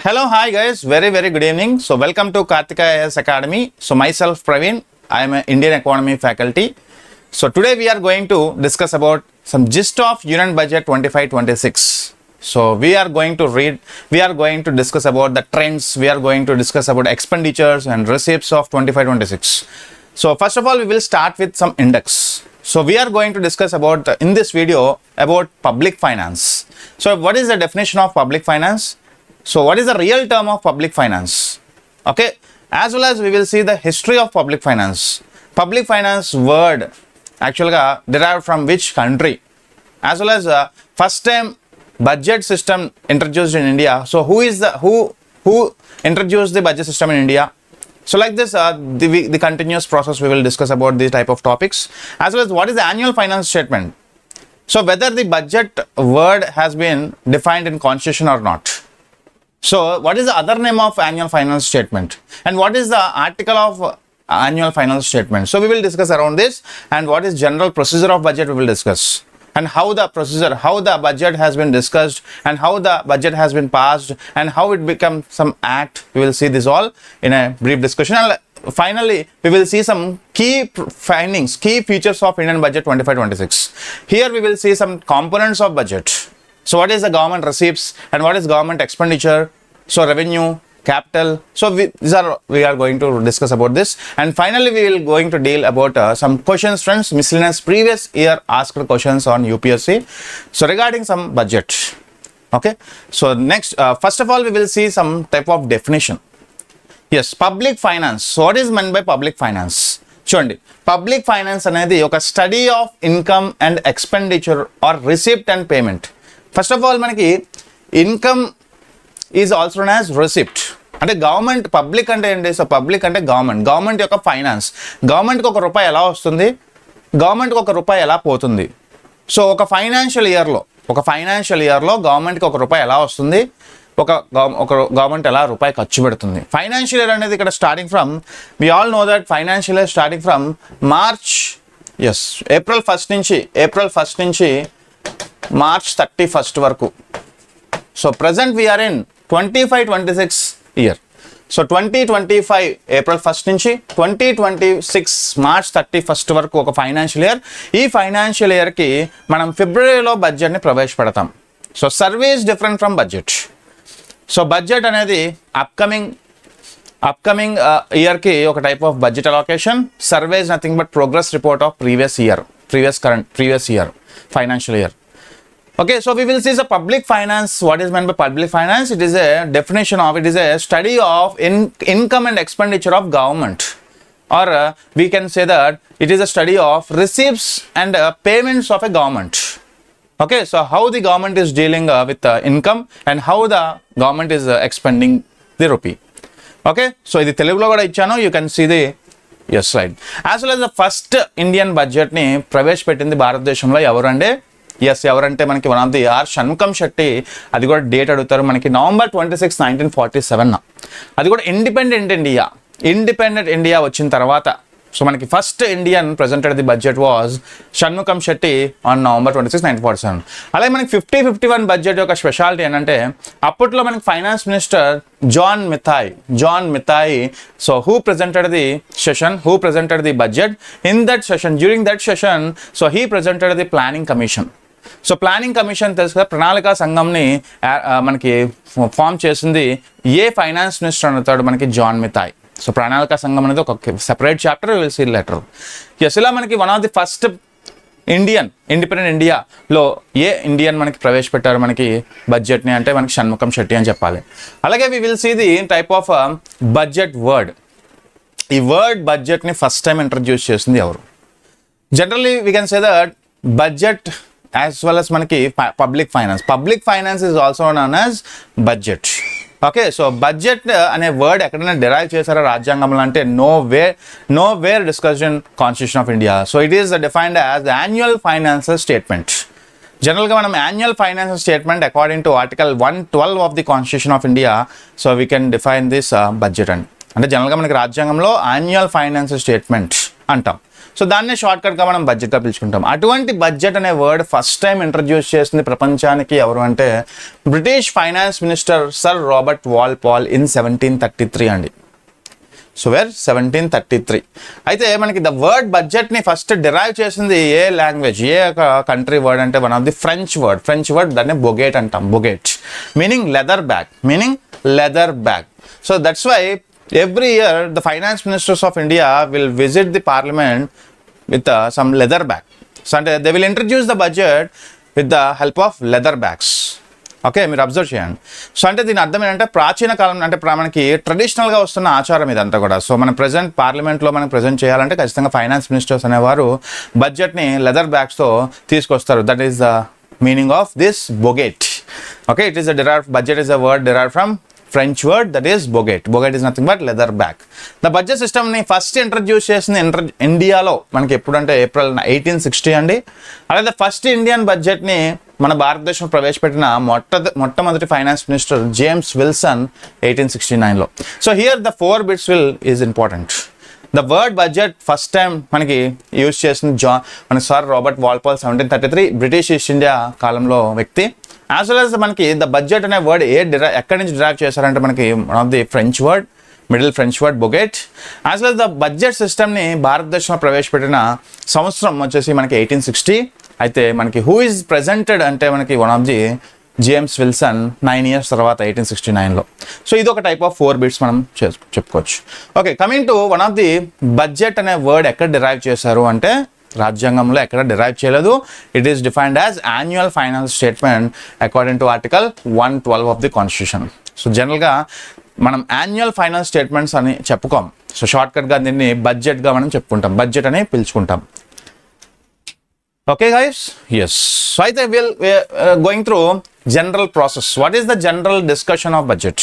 Hello, hi guys, very good evening. So welcome to CURRENTAFFAIRS Academy. So myself Praveen, I am an Indian economy faculty. So today we are going to discuss about some gist of Union Budget 25-26. So we are going to discuss about the trends, we are going to discuss about expenditures and receipts of 25-26. So first of all, we will start with some index. So we are going to discuss about in this video about public finance. So what is the definition of public finance? So what is the real term of public finance? Okay, as well as we will see the history of public finance. Public finance word actually derived from which country? As well as first time budget system introduced in India. So who introduced the budget system in India? So like this, the continuous process we will discuss about these type of topics. As well as what is the annual finance statement? So whether the budget word has been defined in constitution or not. So what is the other name of annual finance statement and what is the article of annual finance statement? So we will discuss around this, and what is general procedure of budget we will discuss, and how the budget has been discussed and how the budget has been passed and how it becomes some act. We will see this all in a brief discussion, and finally we will see some key findings, key features of Indian budget 25-26. Here we will see some components of budget. So what is the government receipts and what is government expenditure? So revenue, capital. So we are going to discuss about this, and finally we will going to deal about some questions, friends, miscellaneous previous year asked questions on UPSC. So regarding some budget. Okay. So next, first of all, we will see some type of definition. Yes, public finance. So what is meant by public finance? Chundri, public finance anedi oka study of income and expenditure or receipt and payment. First of all, manaki income is also known as receipt. అంటే government public అంటే ఏంటి? So public అంటే government యొక్క finance. గవర్నమెంట్కి ఒక రూపాయి ఎలా వస్తుంది, గవర్నమెంట్కి ఒక రూపాయి ఎలా పోతుంది. సో ఒక ఫైనాన్షియల్ ఇయర్లో గవర్నమెంట్కి ఒక రూపాయి ఎలా వస్తుంది, ఒక గవర్నమెంట్ ఎలా రూపాయి ఖర్చు పెడుతుంది. ఫైనాన్షియల్ ఇయర్ అనేది ఇక్కడ starting from, we all know that financial year starting from March, April first నుంచి మార్చ్ 31st వరకు. So present we're in 25-26 year. So 2025 April 1 నుంచి 2026 మార్చ్ 31st వరకు ఒక ఫైనాన్షియల్ ఇయర్. ఈ ఫైనాన్షియల్ ఇయర్కి మనం ఫిబ్రవరిలో బడ్జెట్ని ప్రవేశపెడతాం. So survey is different from budget. So budget అనేది అప్కమింగ్ ఇయర్కి ఒక type of budget allocation. Survey is nothing but progress report of previous year financial year. Okay, so we will see the public finance. What is meant by public finance? It is a definition of, it is a study of income and expenditure of government, or we can say that it is a study of receipts and payments of a government. Okay, so how the government is dealing with income and how the government is expending the rupee. Okay, so ఇది తెలుగులో కూడా ఇచ్చాను, you can see the slide. As well as the first Indian budget ని ప్రవేశపెట్టింది భారతదేశంలో ఎవరంటే, ఎవరంటే మనకి one of the Shanmukham Shetty. అది కూడా డేట్ అడుగుతారు మనకి, నవంబర్ 26, 1947. అది కూడా ఇండిపెండెంట్ ఇండియా వచ్చిన తర్వాత. సో మనకి first Indian presented the budget was Shanmukham Shetty on November 26, 1947. అలాగే మనకి 50-51 బడ్జెట్ యొక్క స్పెషాలిటీ ఏంటంటే, అప్పట్లో మనకి finance minister John Mathai. So who presented the budget in that session, during that session. So he presented the planning commission. So planning commission తెలుసు కదా, ప్రణాళికా సంఘంని మనకి ఫామ్ చేసింది ఏ ఫైనాన్స్ మినిస్టర్ అవుతాడు? మనకి జాన్ మిథాయి. సో ప్రణాళికా సంఘం అనేది ఒక separate chapter, will see later. ఇలా మనకి one of the first independent ఇండియాలో ఏ ఇండియన్ మనకి ప్రవేశపెట్టారు మనకి బడ్జెట్ని అంటే మనకి షణ్ముఖం శెట్టి అని చెప్పాలి. అలాగే we will see the type of budget word. ఈ వర్డ్ బడ్జెట్ని ఫస్ట్ టైం ఇంట్రడ్యూస్ చేసింది ఎవరు? Generally we can say that budget as well as మనకి public finance is also known as budget. Okay, so budget అనే word ఎక్కడైనా derive చేశారా రాజ్యాంగంలో అంటే nowhere discussed in constitution of India. So it is defined as annual financial statement. జనరల్గా మనం annual financial statement according to article 112 of the constitution of India. So we can define this budget అంటే జనరల్గా మనకి రాజ్యాంగంలో annual financial statement అంటాం. So దాన్నే short కట్గా మనం బడ్జెట్గా పిలుచుకుంటాం. అటువంటి బడ్జెట్ అనే వర్డ్ ఫస్ట్ టైం ఇంట్రడ్యూస్ చేసింది ప్రపంచానికి ఎవరు అంటే British finance minister sir Robert Walpole in 1733 అండి. So where 1733. అయితే మనకి ద వర్డ్ బడ్జెట్ని ఫస్ట్ డిరైవ్ చేసింది ఏ లాంగ్వేజ్, ఏ కంట్రీ వర్డ్ అంటే one of the French word దాన్ని బొగేట్ అంటాం. Bougette meaning leather bag. So that's why every year the finance ministers of India will visit the parliament with some leather bag. So they will introduce the budget with the help of leather bags. Okay, మీరు observe చేయండి. So అంటే దీని అర్థం ఏంటంటే ప్రాచీన కాలం అంటే మనకి ట్రెడిషనల్గా వస్తున్న ఆచారం ఇదంతా కూడా. సో మన ప్రజెంట్ పార్లమెంట్లో మనం ప్రజెంట్ చేయాలంటే ఖచ్చితంగా ఫైనాన్స్ మినిస్టర్స్ అనేవారు బడ్జెట్ని లెదర్ బ్యాగ్స్తో తీసుకొస్తారు. That is the meaning of this bougette. Okay, it is budget is a word derived from French word that is bogate. Bogate is nothing but leather bag. The budget system ని first introduce చేసింది ఇండియాలో మనకి ఎప్పుడంటే April 1860 అండి. అలాగే first Indian బడ్జెట్ని మన భారతదేశంలో ప్రవేశపెట్టిన మొట్టమొదటి ఫైనాన్స్ మినిస్టర్ జేమ్స్ విల్సన్ 1869లో. So here the 4 bits is important. The word budget first time మనకి యూజ్ చేసిన మన sir Robert Walpole 1733 British East India కాలంలో వ్యక్తి. యాజ్ వెల్ యాజ్ మనకి ద బడ్జెట్ అనే వర్డ్ ఎక్కడి నుంచి డిరైవ్ చేశారంటే మనకి one of the middle French word bougette. As well the budget సిస్టమ్ని భారతదేశంలో ప్రవేశపెట్టిన సంవత్సరం వచ్చేసి మనకి 1860. అయితే మనకి హూ ఈజ్ ప్రెజెంటెడ్ అంటే మనకి one of the James Wilson 9 years తర్వాత 1869లో. సో ఇది ఒక టైప్ ఆఫ్ 4 bits మనం చెప్పుకోవచ్చు. Okay, coming to one of the budget అనే వర్డ్ ఎక్కడ డిరైవ్ చేశారు అంటే రాజ్యాంగంలో ఎక్కడ డిరైవ్ చేయలేదు. It is defined as annual finance statement according to article 112 of the constitution. So జనరల్గా మనం యాన్యువల్ ఫైనాన్స్ స్టేట్మెంట్స్ అని చెప్పుకోం. సో షార్ట్కట్గా దీన్ని బడ్జెట్గా మనం చెప్పుకుంటాం, బడ్జెట్ అని పిలుచుకుంటాం. Okay guys, yes. సో అయితే going through general process. What is the general discussion of budget?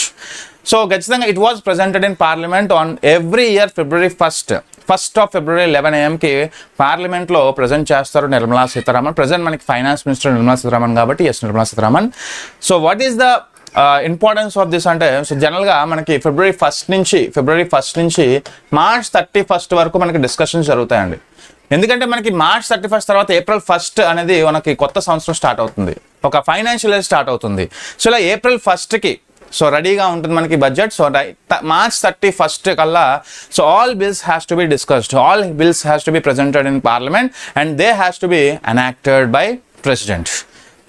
So ఖచ్చితంగా it was presented in parliament on every year February 1st of February 11 AM పార్లమెంట్లో present చేస్తారు Nirmala Sitharaman. Present మనకి finance minister Nirmala Sitharaman కాబట్టి yes Nirmala Sitharaman. So what is the importance of this అంటే so జనరల్గా మనకి February 1st నుంచి March 31st వరకు మనకి డిస్కషన్స్ జరుగుతాయండి. ఎందుకంటే మనకి March 31st తర్వాత April 1st అనేది మనకి కొత్త సంవత్సరం స్టార్ట్ అవుతుంది, ఒక ఫైనాన్షియల్ ఇయర్ స్టార్ట్ అవుతుంది. సో ఇలా April 1st సో రెడీగా ఉంటుంది మనకి బడ్జెట్. సో March 31st కల్లా so all bills has to be discussed, all bills has to B presented in parliament and they has to B enacted by president.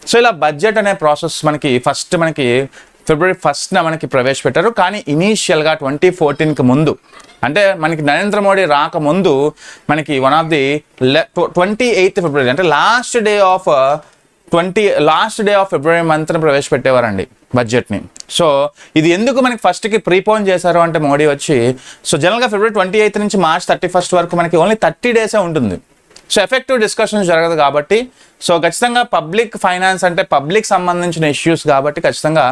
So ఇలా budget అనే process మనకి first మనకి February 1st మనకి ప్రవేశపెట్టారు. కానీ ఇనీషియల్గా 2014కి ముందు అంటే మనకి నరేంద్ర మోడీ రాకముందు మనకి one of the 28th February అంటే లాస్ట్ డే ఆఫ్ February మంత్ని ప్రవేశపెట్టేవారండి బడ్జెట్ని. సో ఇది ఎందుకు మనకి ఫస్ట్కి ప్రీపోన్ చేశారు అంటే మోడీ వచ్చి సో జనరల్గా February 28th నుంచి March 31st వరకు మనకి ఓన్లీ 30 days ఉంటుంది. సో ఎఫెక్టివ్ డిస్కషన్స్ జరగదు కాబట్టి సో ఖచ్చితంగా పబ్లిక్ ఫైనాన్స్ అంటే పబ్లిక్ సంబంధించిన ఇష్యూస్ కాబట్టి ఖచ్చితంగా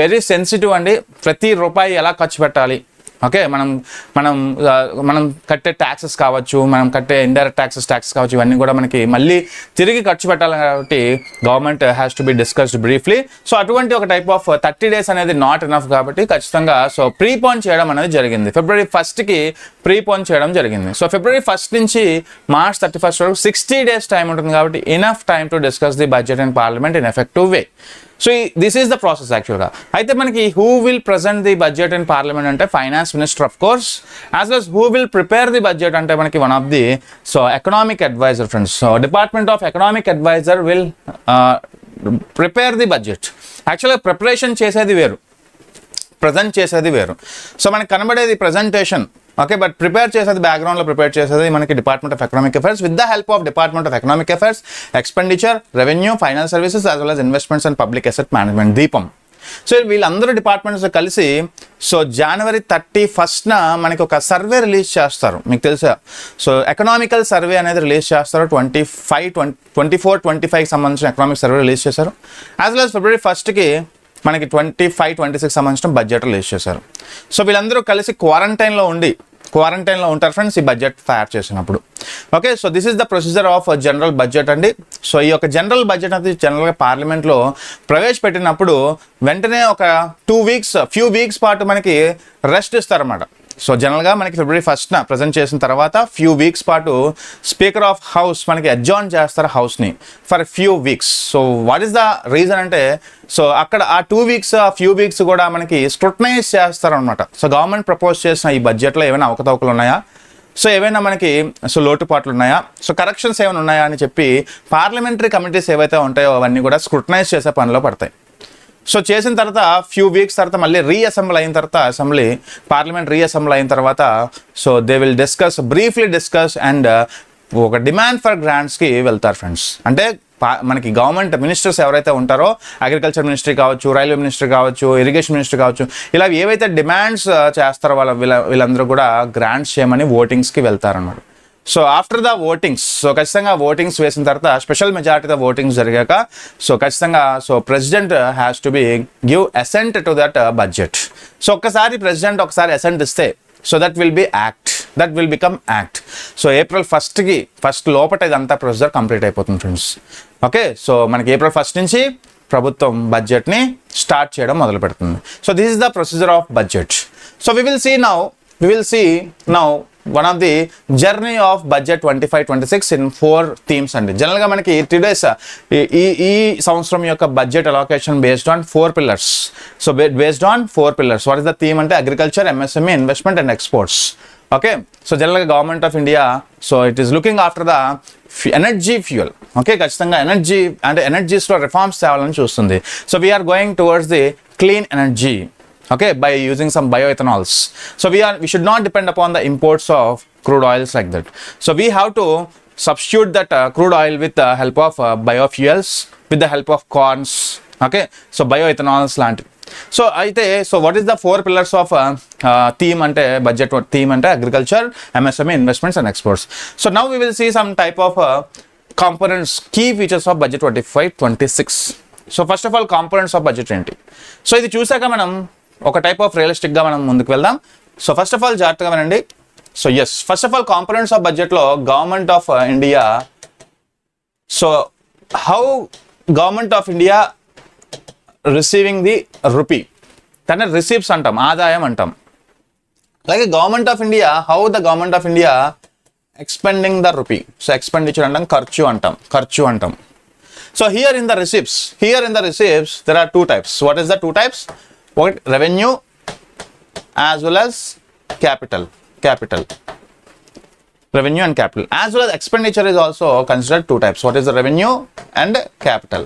వెరీ సెన్సిటివ్ అండి. ప్రతి రూపాయి ఎలా ఖర్చు పెట్టాలి, ఓకే, మనం కట్టే ట్యాక్సెస్ కావచ్చు, మనం కట్టే ఇండైరెక్ట్ ట్యాక్సెస్ కావచ్చు, ఇవన్నీ కూడా మనకి మళ్ళీ తిరిగి ఖర్చు పెట్టాలి కాబట్టి government has to be discussed briefly. So అటువంటి ఒక టైప్ ఆఫ్ 30 days అనేది నాట్ ఎనఫ్ కాబట్టి ఖచ్చితంగా సో ప్రీపోన్ చేయడం అనేది జరిగింది. February 1st ప్రీపోన్ చేయడం జరిగింది. సో February 1st నుంచి March 31st వరకు 60 days టైం ఉంటుంది కాబట్టి enough time to discuss the budget in parliament in effective way. So this is the process యాక్చువల్గా. అయితే మనకి who will present the budget in parliament అంటే finance minister of course. As well who will prepare the budget అంటే మనకి one of the so economic advisor friends. So department of economic advisor will prepare the budget. యాక్చువల్గా preparation చేసేది వేరు, present చేసేది వేరు. So మనకి కనబడేది ప్రజెంటేషన్, ఓకే, బట్ ప్రిపేర్ చేసేది బ్యాక్గ్రౌండ్లో ప్రిపేర్ చేసేది మనకి department of economic affairs with the help of department of economic affairs, expenditure, revenue, finance services as well as investments and public asset management దీపం. So వీళ్ళందరూ departments కలిసి so January 31st మనకి ఒక survey release చేస్తారు. మీకు తెలుసా, so economical survey అనేది release చేస్తారు. 24-25 సంబంధించిన ఎకనామిక్ సర్వే రిలీజ్ చేశారు. As well as February 1st మనకి 25-26 సంబంధించిన బడ్జెట్ రిలీజ్ చేశారు. సో వీళ్ళందరూ కలిసి క్వారంటైన్లో ఉంటారు ఫ్రెండ్స్ ఈ బడ్జెట్ తయారు చేసినప్పుడు. Okay, so this is the procedure of general budget అండి. సో ఈ యొక్క జనరల్ బడ్జెట్ అనేది జనరల్గా పార్లమెంట్లో ప్రవేశపెట్టినప్పుడు వెంటనే ఒక ఫ్యూ వీక్స్ పాటు మనకి రెస్ట్ ఇస్తారన్నమాట. సో జనరల్గా మనకి ఫిబ్రవరి 1st ప్రజెంట్ చేసిన తర్వాత ఫ్యూ వీక్స్ పాటు స్పీకర్ ఆఫ్ హౌస్ మనకి అడ్జార్న్ చేస్తారు హౌస్ని for few weeks. So what is the reason అంటే, సో అక్కడ ఆ 2 వీక్స్ ఆ ఫ్యూ వీక్స్ కూడా మనకి స్క్రూటనైజ్ చేస్తారనమాట. సో గవర్నమెంట్ ప్రపోజ్ చేసిన ఈ బడ్జెట్లో ఏమైనా అవకతవకలు ఉన్నాయా, సో ఏవైనా మనకి సో లోటుపాట్లు ఉన్నాయా, సో కరెక్షన్స్ ఏమైనా ఉన్నాయా అని చెప్పి పార్లమెంటరీ కమిటీస్ ఏవైతే ఉంటాయో అవన్నీ కూడా స్క్రూటనైజ్ చేసే పనిలో పడతాయి. సో చేసిన తర్వాత ఫ్యూ వీక్స్ తర్వాత మళ్ళీ రీఅసెంబ్ల్ అయిన తర్వాత పార్లమెంట్ రీఅసెంబ్ల్ అయిన తర్వాత so they will briefly discuss and ఒక డిమాండ్ ఫర్ గ్రాంట్స్కి వెళ్తారు ఫ్రెండ్స్. అంటే మనకి గవర్నమెంట్ మినిస్టర్స్ ఎవరైతే ఉంటారో, అగ్రికల్చర్ మినిస్ట్రీ కావచ్చు, రైల్వే మినిస్ట్రీ కావచ్చు, ఇరిగేషన్ మినిస్ట్రీ కావచ్చు, ఇలా ఏవైతే డిమాండ్స్ చేస్తారో వీళ్ళందరూ కూడా గ్రాంట్స్ చేయమని ఓటింగ్స్కి వెళ్తారన్నమాట. So after the votings, so ఖచ్చితంగా ఓటింగ్స్ వేసిన తర్వాత స్పెషల్ మెజారిటీతో ఓటింగ్స్ జరిగాక సో ఖచ్చితంగా so president has to be give assent to that budget. So ఒక్కసారి ప్రెసిడెంట్ ఒకసారి అసెంట్ ఇస్తే so that will be act, that will become act. So April 1st లోపల ఇదంతా ప్రొసీజర్ కంప్లీట్ అయిపోతుంది ఫ్రెండ్స్. ఓకే, సో మనకి April 1st నుంచి ప్రభుత్వం బడ్జెట్ని స్టార్ట్ చేయడం మొదలు పెడుతుంది. So this is the procedure of budget. So we will see now one of the journey of budget 25-26 in 4 themes అండి. జనరల్గా మనకి టుడేస్ ఈ సంవత్సరం యొక్క budget allocation based on 4 pillars. So based on 4 pillars. What is the theme అంటే agriculture, MSME, investment and exports. Okay, so జనరల్గా government of India so it is looking after the energy fuel. Okay, ఖచ్చితంగా ఎనర్జీస్లో reforms తేవాలని చూస్తుంది. So we're going towards the clean energy. Okay, by using some bioethanols. So we should not depend upon the imports of crude oils like that. So we have to substitute that crude oil with the help of biofuels, with the help of corns. Okay, so bioethanols lanti. So aithe, so what is the 4 pillars of theme ante budget theme ante agriculture, MSME, investments and exports. So now we will see some type of components, key features of budget 25-26. So first of all, components of budget enti. So ఇది చూసాక మనం ఒక type of రియలిస్టిక్గా మనం ముందుకు వెళ్దాం. So first of all జాగ్రత్తగా వినండి. So yes, first of all components of బడ్జెట్లో government of India, so how government of India receiving the rupee, దాన్ని రిసీప్స్ అంటాం, ఆదాయం అంటాం. అలాగే government of India, how the government of India expending the rupee, so expenditure అంటాం, ఖర్చు అంటాం. So here in the receipts there are 2 types. What is the 2 types? Revenue as well as capital. Revenue and capital as well as expenditure is also considered 2 types. What is the revenue and capital?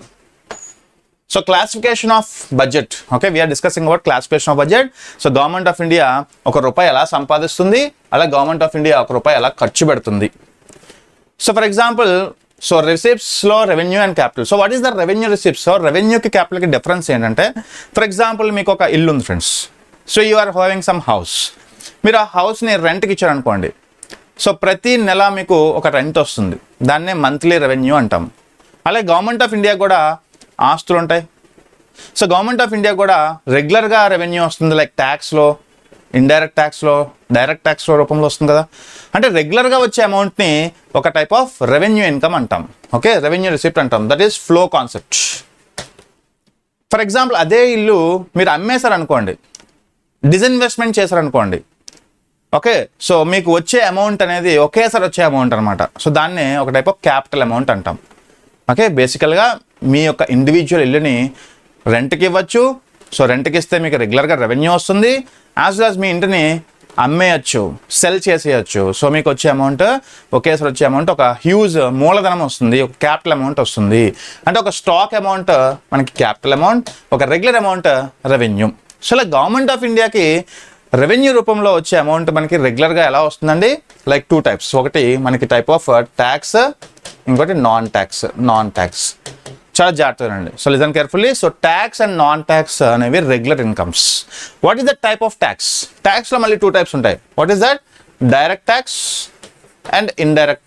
So classification of budget. Okay, we are discussing about classification of budget. So government of India ఒక రూపాయి ఎలా సంపాదిస్తుంది, అలా government of India ఒక రూపాయి ఎలా ఖర్చు పెడుతుంది. సో ఫర్ ఎగ్జాంపుల్, సో రిసిప్ట్స్లో revenue and capital. So what is the revenue receipts? So రెవెన్యూకి క్యాపిటల్కి డిఫరెన్స్ ఏంటంటే, ఫర్ ఎగ్జాంపుల్ మీకు ఒక ఇల్లు ఉంది friends. So you are having some house. మీరు ఆ హౌస్ని రెంట్కి ఇచ్చారనుకోండి. సో ప్రతి నెల మీకు ఒక రెంట్ వస్తుంది, దాన్నే మంత్లీ రెవెన్యూ అంటాం. అలాగే గవర్నమెంట్ ఆఫ్ ఇండియా కూడా ఆస్తులు ఉంటాయి. సో గవర్నమెంట్ ఆఫ్ ఇండియా కూడా రెగ్యులర్గా రెవెన్యూ వస్తుంది, లైక్ ట్యాక్స్లో, ఇండైరెక్ట్ ట్యాక్స్లో, డైరెక్ట్ ట్యాక్స్లో రూపంలో వస్తుంది కదా. అంటే రెగ్యులర్గా వచ్చే అమౌంట్ని ఒక టైప్ ఆఫ్ రెవెన్యూ ఇన్కమ్ అంటాం. ఓకే, రెవెన్యూ రిసిప్ట్ అంటాం. That is flow concept. For example, అదే ఇల్లు మీరు అమ్మేశారనుకోండి, డిస్ఇన్వెస్ట్మెంట్ చేశారనుకోండి. ఓకే, సో మీకు వచ్చే అమౌంట్ అనేది ఒకేసారి వచ్చే అమౌంట్ అనమాట. సో దాన్నే ఒక టైప్ ఆఫ్ క్యాపిటల్ అమౌంట్ అంటాం. ఓకే, బేసికల్గా మీ యొక్క ఇండివిజువల్ ఇల్లుని రెంట్కి ఇవ్వచ్చు. సో రెంట్కి ఇస్తే మీకు రెగ్యులర్గా రెవెన్యూ వస్తుంది. యాజ్ వెల్ యాజ్ మీ ఇంటిని అమ్మేయచ్చు, సెల్ చేసేయచ్చు. సో మీకు వచ్చే అమౌంట్, ఒకేసారి వచ్చే అమౌంట్ ఒక హ్యూజ్ మూలధనం వస్తుంది, ఒక క్యాపిటల్ అమౌంట్ వస్తుంది. అంటే ఒక స్టాక్ అమౌంట్ మనకి క్యాపిటల్ అమౌంట్, ఒక రెగ్యులర్ అమౌంట్ రెవెన్యూ. సో ఇలా గవర్నమెంట్ ఆఫ్ ఇండియాకి రెవెన్యూ రూపంలో వచ్చే అమౌంట్ మనకి రెగ్యులర్గా ఎలా వస్తుందండి? Like 2 types. ఒకటి మనకి టైప్ ఆఫ్ ట్యాక్స్, ఇంకోటి నాన్ ట్యాక్స్. చాలా జాగ్రత్తగా అండి. So listen carefully. So tax and non tax అనేవి regular incomes. What is the type of tax? ట్యాక్స్లో మళ్ళీ 2 types ఉంటాయి. What is that? Direct tax and indirect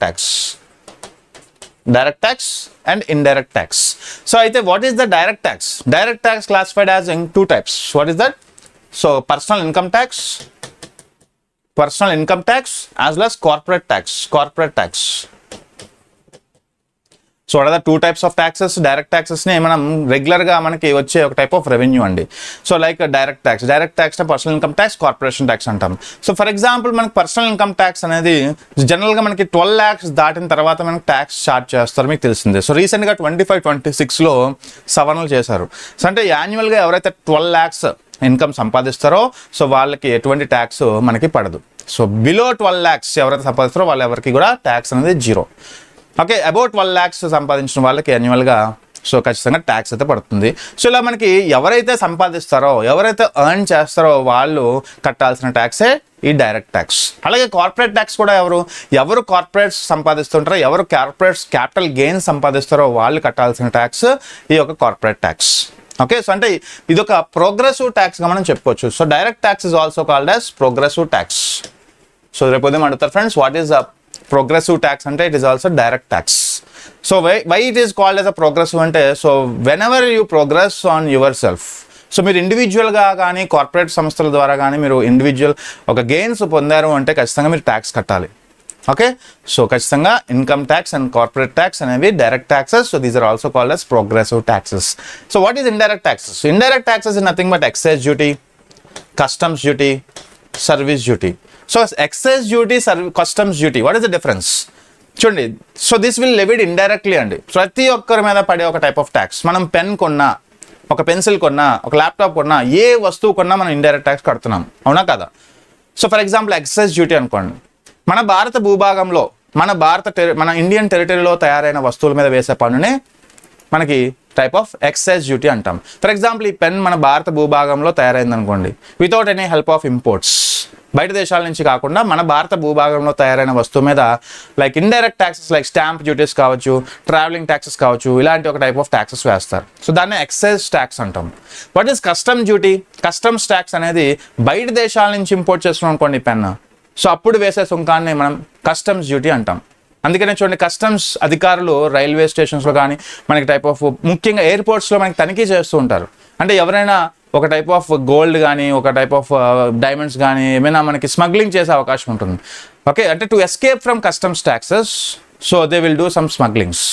tax. So అయితే what is the direct tax? Direct tax classified as in 2 types. What is that? So personal income tax as well as corporate tax. So what are the two types of taxes? Direct ట్యాక్సెస్ని మనం రెగ్యులర్గా మనకి వచ్చే ఒక type of revenue అండి. So like direct tax personal income tax, corporation tax అంటాం. So for example మనకి personal income tax అనేది జనరల్గా మనకి 12 lakhs దాటిన తర్వాత మనకి ట్యాక్స్ చార్జ్ చేస్తారు, మీకు తెలిసిందే. సో రీసెంట్గా 25-26లో సవరణలు చేశారు. సో అంటే యాన్యువల్గా ఎవరైతే 12 lakhs ఇన్కమ్ సంపాదిస్తారో సో వాళ్ళకి ఎటువంటి ట్యాక్స్ మనకి పడదు. సో బిలో 12 lakhs ఎవరైతే సంపాదిస్తారో వాళ్ళు ఎవరికి కూడా ట్యాక్స్ అనేది 0. ఓకే, అబౌట్ 12 lakhs సంపాదించిన వాళ్ళకి యాన్యువల్గా సో ఖచ్చితంగా ట్యాక్స్ అయితే పడుతుంది. సో ఇలా మనకి ఎవరైతే సంపాదిస్తారో, ఎవరైతే ఎర్న్ చేస్తారో వాళ్ళు కట్టాల్సిన ట్యాక్సే ఈ డైరెక్ట్ ట్యాక్స్. అలాగే కార్పొరేట్ ట్యాక్స్ కూడా ఎవరు కార్పొరేట్స్ సంపాదిస్తుంటారో, ఎవరు కార్పొరేట్స్ క్యాపిటల్ గెయిన్స్ సంపాదిస్తారో వాళ్ళు కట్టాల్సిన ట్యాక్స్ ఈ యొక్క కార్పొరేట్ ట్యాక్స్. ఓకే, సో అంటే ఇది ఒక ప్రోగ్రెసివ్ ట్యాక్స్గా మనం చెప్పుకోవచ్చు. So direct tax is also called as progressive tax. So రేపు ఉదయం అడుగుతారు friends, what is progressive tax అంటే it is also direct tax. So why it is called as a progressive అంటే, so whenever you progress on yourself, so మీరు ఇండివిజువల్గా కానీ corporate సంస్థల ద్వారా కానీ మీరు ఇండివిజువల్ ఒక గెయిన్స్ పొందారు అంటే ఖచ్చితంగా మీరు ట్యాక్స్ కట్టాలి. ఓకే, సో ఖచ్చితంగా income tax and corporate tax అనేవి direct taxes. So these are also called as progressive taxes. So what is indirect taxes? Indirect taxes is nothing but excise duty, customs duty, service duty. So excise duty, customs duty, what is the difference? చూడండి, so this will levied indirectly అండి. ప్రతి ఒక్కరి మీద పడే ఒక type of tax. మనం pen కొన్నా, ఒక పెన్సిల్ కొన్నా, ఒక ల్యాప్టాప్ కొన్నా, ఏ వస్తువు కొన్నా మనం ఇండైరెక్ట్ ట్యాక్స్ కడుతున్నాం, అవునా కదా? So for example excise duty అనుకోండి. మన భారత భూభాగంలో మన ఇండియన్ టెరిటరీలో తయారైన వస్తువుల మీద వేసే పన్నునే మనకి టైప్ ఆఫ్ ఎక్సైజ్ డ్యూటీ అంటాం. ఫర్ ఎగ్జాంపుల్ ఈ పెన్ మన భారత భూభాగంలో తయారైంది అనుకోండి, without any help of imports, బయట దేశాల నుంచి కాకుండా మన భారత భూభాగంలో తయారైన వస్తువు మీద like indirect taxes like stamp duties కావచ్చు, ట్రావెలింగ్ ట్యాక్సెస్ కావచ్చు, ఇలాంటి ఒక టైప్ ఆఫ్ ట్యాక్సెస్ వేస్తారు. సో దాన్ని ఎక్సైజ్ ట్యాక్స్ అంటాం. What is custom duty? Customs tax అనేది బయట దేశాల నుంచి ఇంపోర్ట్ చేస్తున్నాం అనుకోండి పెన్, సో అప్పుడు వేసే సుంకాన్ని మనం కస్టమ్స్ డ్యూటీ అంటాం. అందుకనే చూడండి, కస్టమ్స్ అధికారులు రైల్వే స్టేషన్స్లో కానీ మనకి టైప్ ఆఫ్ ముఖ్యంగా ఎయిర్పోర్ట్స్లో మనకి తనిఖీ చేస్తూ ఉంటారు. అంటే ఎవరైనా ఒక టైప్ ఆఫ్ గోల్డ్ కానీ, ఒక టైప్ ఆఫ్ డైమండ్స్ కానీ ఏమైనా మనకి స్మగ్లింగ్ చేసే అవకాశం ఉంటుంది. ఓకే, అంటే to escape from customs taxes, so they will do some smugglings.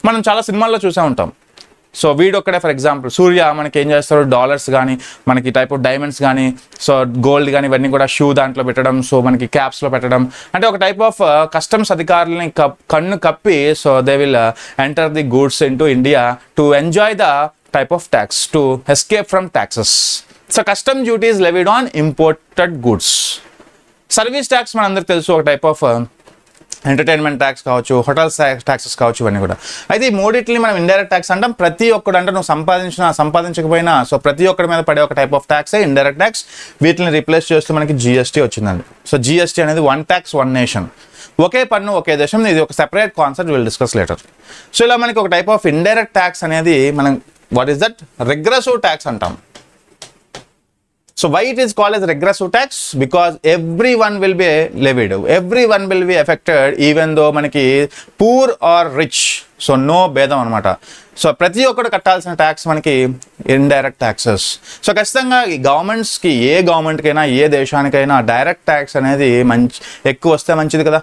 మనం చాలా సినిమాల్లో చూసే ఉంటాం. సో వీడొక్కడే ఫర్ ఎగ్జాంపుల్ సూర్య మనకి ఏం చేస్తారు, డాలర్స్ కానీ మనకి టైప్ ఆఫ్ డైమండ్స్ కానీ, సో గోల్డ్ కానీ ఇవన్నీ కూడా షూ దాంట్లో పెట్టడం, సో మనకి క్యాప్స్లో పెట్టడం, అంటే ఒక టైప్ ఆఫ్ కస్టమ్స్ అధికారులని కన్ను కప్పి so they will enter the goods in to India to enjoy the type of tax, to escape from taxes. So custom duty is levied on imported goods. Service tax మన అందరికి తెలుసు, ఒక type of entertainment tax కావచ్చు, hotels taxes కావచ్చు, ఇవన్నీ కూడా. అయితే ఈ మూడింటిని మనం ఇండైరెక్ట్ ట్యాక్స్ అంటాం. ప్రతి ఒక్కడు అంటే నువ్వు సంపాదించకపోయినా సో ప్రతి ఒక్కడి మీద పడే ఒక టైప్ ఆఫ్ ట్యాక్సే ఇండైరెక్ట్ ట్యాక్స్. వీటిని రీప్లేస్ చేస్తూ మనకి జిఎస్టీ వచ్చిందండి. సో జిఎస్టీ అనేది వన్ ట్యాక్స్ వన్ నేషన్, ఒకే పన్ను ఒకే దేశం. ఇది ఒక separate concept, will discuss later. So ఇలా మనకి ఒక టైప్ ఆఫ్ ఇండైరెక్ట్ ట్యాక్స్ అనేది మనం what is that regressive tax antam. So why it is called as regressive tax? Because everyone will be levied, everyone will be affected, even though manaki poor or rich, so no bedam anamata. So ప్రతి ఒక్కరు కట్టాల్సిన tax మనకి indirect taxes. So ఖచ్చితంగా ఈ గవర్నమెంట్స్కి, ఏ గవర్నమెంట్కైనా ఏ దేశానికైనా direct tax అనేది ఎక్కువ వస్తే మంచిది కదా.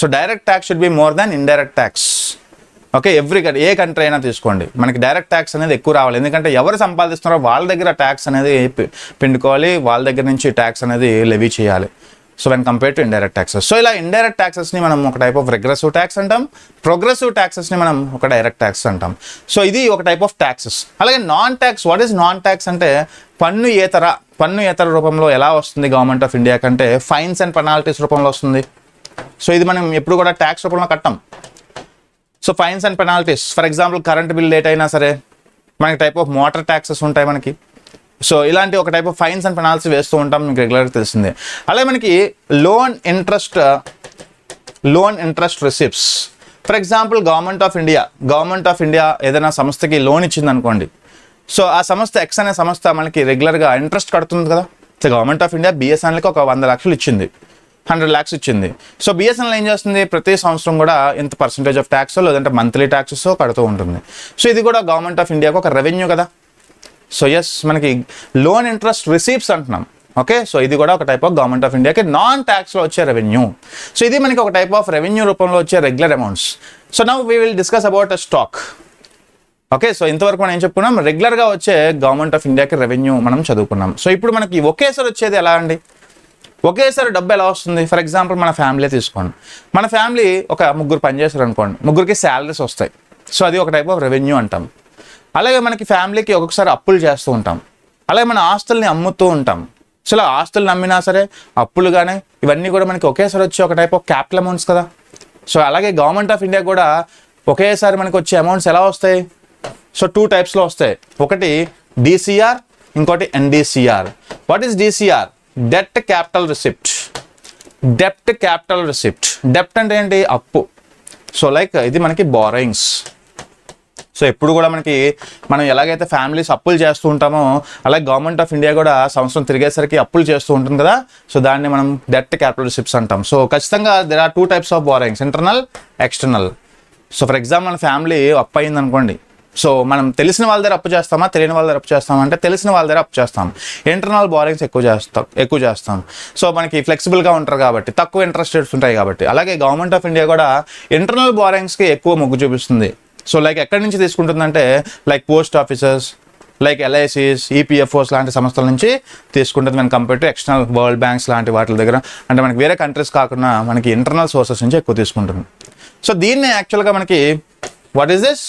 So direct tax should be more than indirect tax. Okay, A country అయినా తీసుకోండి, మనకి డైరెక్ట్ ట్యాక్స్ అనేది ఎక్కువ రావాలి. ఎందుకంటే ఎవరు సంపాదిస్తున్నారో వాళ్ళ దగ్గర ట్యాక్స్ అనేది పిండుకోవాలి, వాళ్ళ దగ్గర నుంచి ట్యాక్స్ అనేది లెవీ చేయాలి. So when compare to indirect taxes. So ఇలా ఇండైరెక్ట్ ట్యాక్సెస్ని మనం ఒక టైప్ ఆఫ్ రెగ్రెసివ్ ట్యాక్స్ అంటాం, ప్రోగ్రెసివ్ ట్యాక్సెస్ని మనం ఒక డైరెక్ట్ ట్యాక్స్ అంటాం. సో ఇది ఒక టైప్ ఆఫ్ ట్యాక్సెస్. అలాగే non tax. What is non tax అంటే పన్ను ఏతర రూపంలో ఎలా వస్తుంది గవర్నమెంట్ ఆఫ్ ఇండియా కంటే ఫైన్స్ అండ్ పెనాల్టీస్ రూపంలో వస్తుంది. సో ఇది మనం ఎప్పుడు కూడా ట్యాక్స్ రూపంలో కట్టాం. So fines and penalties, for example current bill late అయినా సరే మనకి టైప్ ఆఫ్ మోటార్ ట్యాక్సెస్ ఉంటాయి మనకి. సో ఇలాంటి ఒక type of fines and penalties వేస్తూ ఉంటాం, మీకు రెగ్యులర్గా తెలిసిందే. అలాగే మనకి loan interest receipts. For example government of India ఏదైనా సంస్థకి లోన్ ఇచ్చింది అనుకోండి. సో ఆ సంస్థ ఎక్స్ అనే సంస్థ మనకి రెగ్యులర్గా ఇంట్రెస్ట్ కడుతుంది కదా. సో గవర్నమెంట్ ఆఫ్ ఇండియా బిఎస్ఎన్ఎల్కి ఒక 100 లక్షలు ఇచ్చింది, 100 lakhs ఇచ్చింది. సో బిఎస్ఎన్ఎల్ ఏం చేస్తుంది, ప్రతి సంవత్సరం కూడా ఇంత పర్సెంటేజ్ ఆఫ్ ట్యాక్స్ లేదంటే మంత్లీ ట్యాక్సెస్ కడుతూ ఉంటుంది. సో ఇది కూడా గవర్నమెంట్ ఆఫ్ ఇండియాకి ఒక రెవెన్యూ కదా. సో ఎస్, మనకి లోన్ ఇంట్రెస్ట్ రిసీప్ట్స్ అంటున్నాం. ఓకే, సో ఇది కూడా ఒక టైప్ ఆఫ్ గవర్నమెంట్ ఆఫ్ ఇండియాకి నాన్ ట్యాక్స్లో వచ్చే రెవెన్యూ. సో ఇది మనకి ఒక టైప్ ఆఫ్ రెవెన్యూ రూపంలో వచ్చే regular amounts. So now we will discuss about a stock. Okay, so ఇంతవరకు మనం ఏం చెప్పుకున్నాం, రెగ్యులర్గా వచ్చే గవర్నమెంట్ ఆఫ్ ఇండియాకి రెవెన్యూ మనం చదువుకున్నాం. సో ఇప్పుడు మనకి ఒకేసారి వచ్చేది ఎలా అండి, ఒకేసారి డబ్బు ఎలా వస్తుంది? ఫర్ ఎగ్జాంపుల్ మన ఫ్యామిలీ తీసుకోండి, మన ఫ్యామిలీ ఒక ముగ్గురు పనిచేస్తారు అనుకోండి, ముగ్గురికి శాలరీస్ వస్తాయి. సో అది ఒక టైప్ ఆఫ్ రెవెన్యూ అంటాం. అలాగే మనకి ఫ్యామిలీకి ఒక్కొక్కసారి అప్పులు చేస్తూ ఉంటాం, అలాగే మన ఆస్తుల్ని అమ్ముతూ ఉంటాం. సో ఇలా ఆస్తుల్ని అమ్మినా సరే, అప్పులు కానీ ఇవన్నీ కూడా మనకి ఒకేసారి వచ్చే ఒక టైప్ ఆఫ్ క్యాపిటల్ అమౌంట్స్ కదా. సో అలాగే గవర్నమెంట్ ఆఫ్ ఇండియా కూడా ఒకేసారి మనకి వచ్చే అమౌంట్స్ ఎలా వస్తాయి? సో 2 టైప్స్లో వస్తాయి. ఒకటి DCR, ఇంకోటి NDCR. వాట్ ఈస్ DCR? Debt capital receipt. డెప్ట్ క్యాపిటల్ రిసిప్ట్. డెప్ట్ అంటే ఏంటి? అప్పు. సో లైక్ ఇది మనకి బారోయింగ్స్. సో ఎప్పుడు కూడా మనకి మనం ఎలాగైతే ఫ్యామిలీస్ అప్పులు చేస్తూ ఉంటామో అలాగే గవర్నమెంట్ ఆఫ్ ఇండియా కూడా సంవత్సరం తిరిగేసరికి అప్పులు చేస్తూ ఉంటుంది కదా. సో దాన్ని మనం డెట్ క్యాపిటల్ రిసిప్ట్స్ అంటాం. సో ఖచ్చితంగా there are 2 types of borrowings, internal, external. So for example మన ఫ్యామిలీ అప్పు అయింది అనుకోండి, సో మనం తెలిసిన వాళ్ళ దగ్గర అప్పు చేస్తామా, తెలియని వాళ్ళ దగ్గర అప్పు చేస్తామా అంటే తెలిసిన వాళ్ళ దగ్గర అప్పు చేస్తాం. ఇంటర్నల్ బారోయింగ్స్ ఎక్కువ చేస్తాం. సో మనకి ఫ్లెక్సిబుల్గా ఉంటారు కాబట్టి, తక్కువ ఇంట్రెస్ట్ రేట్స్ ఉంటాయి కాబట్టి. అలాగే గవర్నమెంట్ ఆఫ్ ఇండియా కూడా ఇంటర్నల్ బారోయింగ్స్కి ఎక్కువ మొగ్గు చూపిస్తుంది. సో లైక్ ఎక్కడి నుంచి తీసుకుంటుందంటే like post offices, like LICs, EPFOs లాంటి సంస్థల నుంచి తీసుకుంటుంది. మనం compare to external world banks లాంటి వాటి దగ్గర, అంటే మనకి వేరే కంట్రీస్ కాకుండా మనకి ఇంటర్నల్ సోర్సెస్ నుంచి ఎక్కువ తీసుకుంటుంది. సో దీన్ని యాక్చువల్గా మనకి what is this?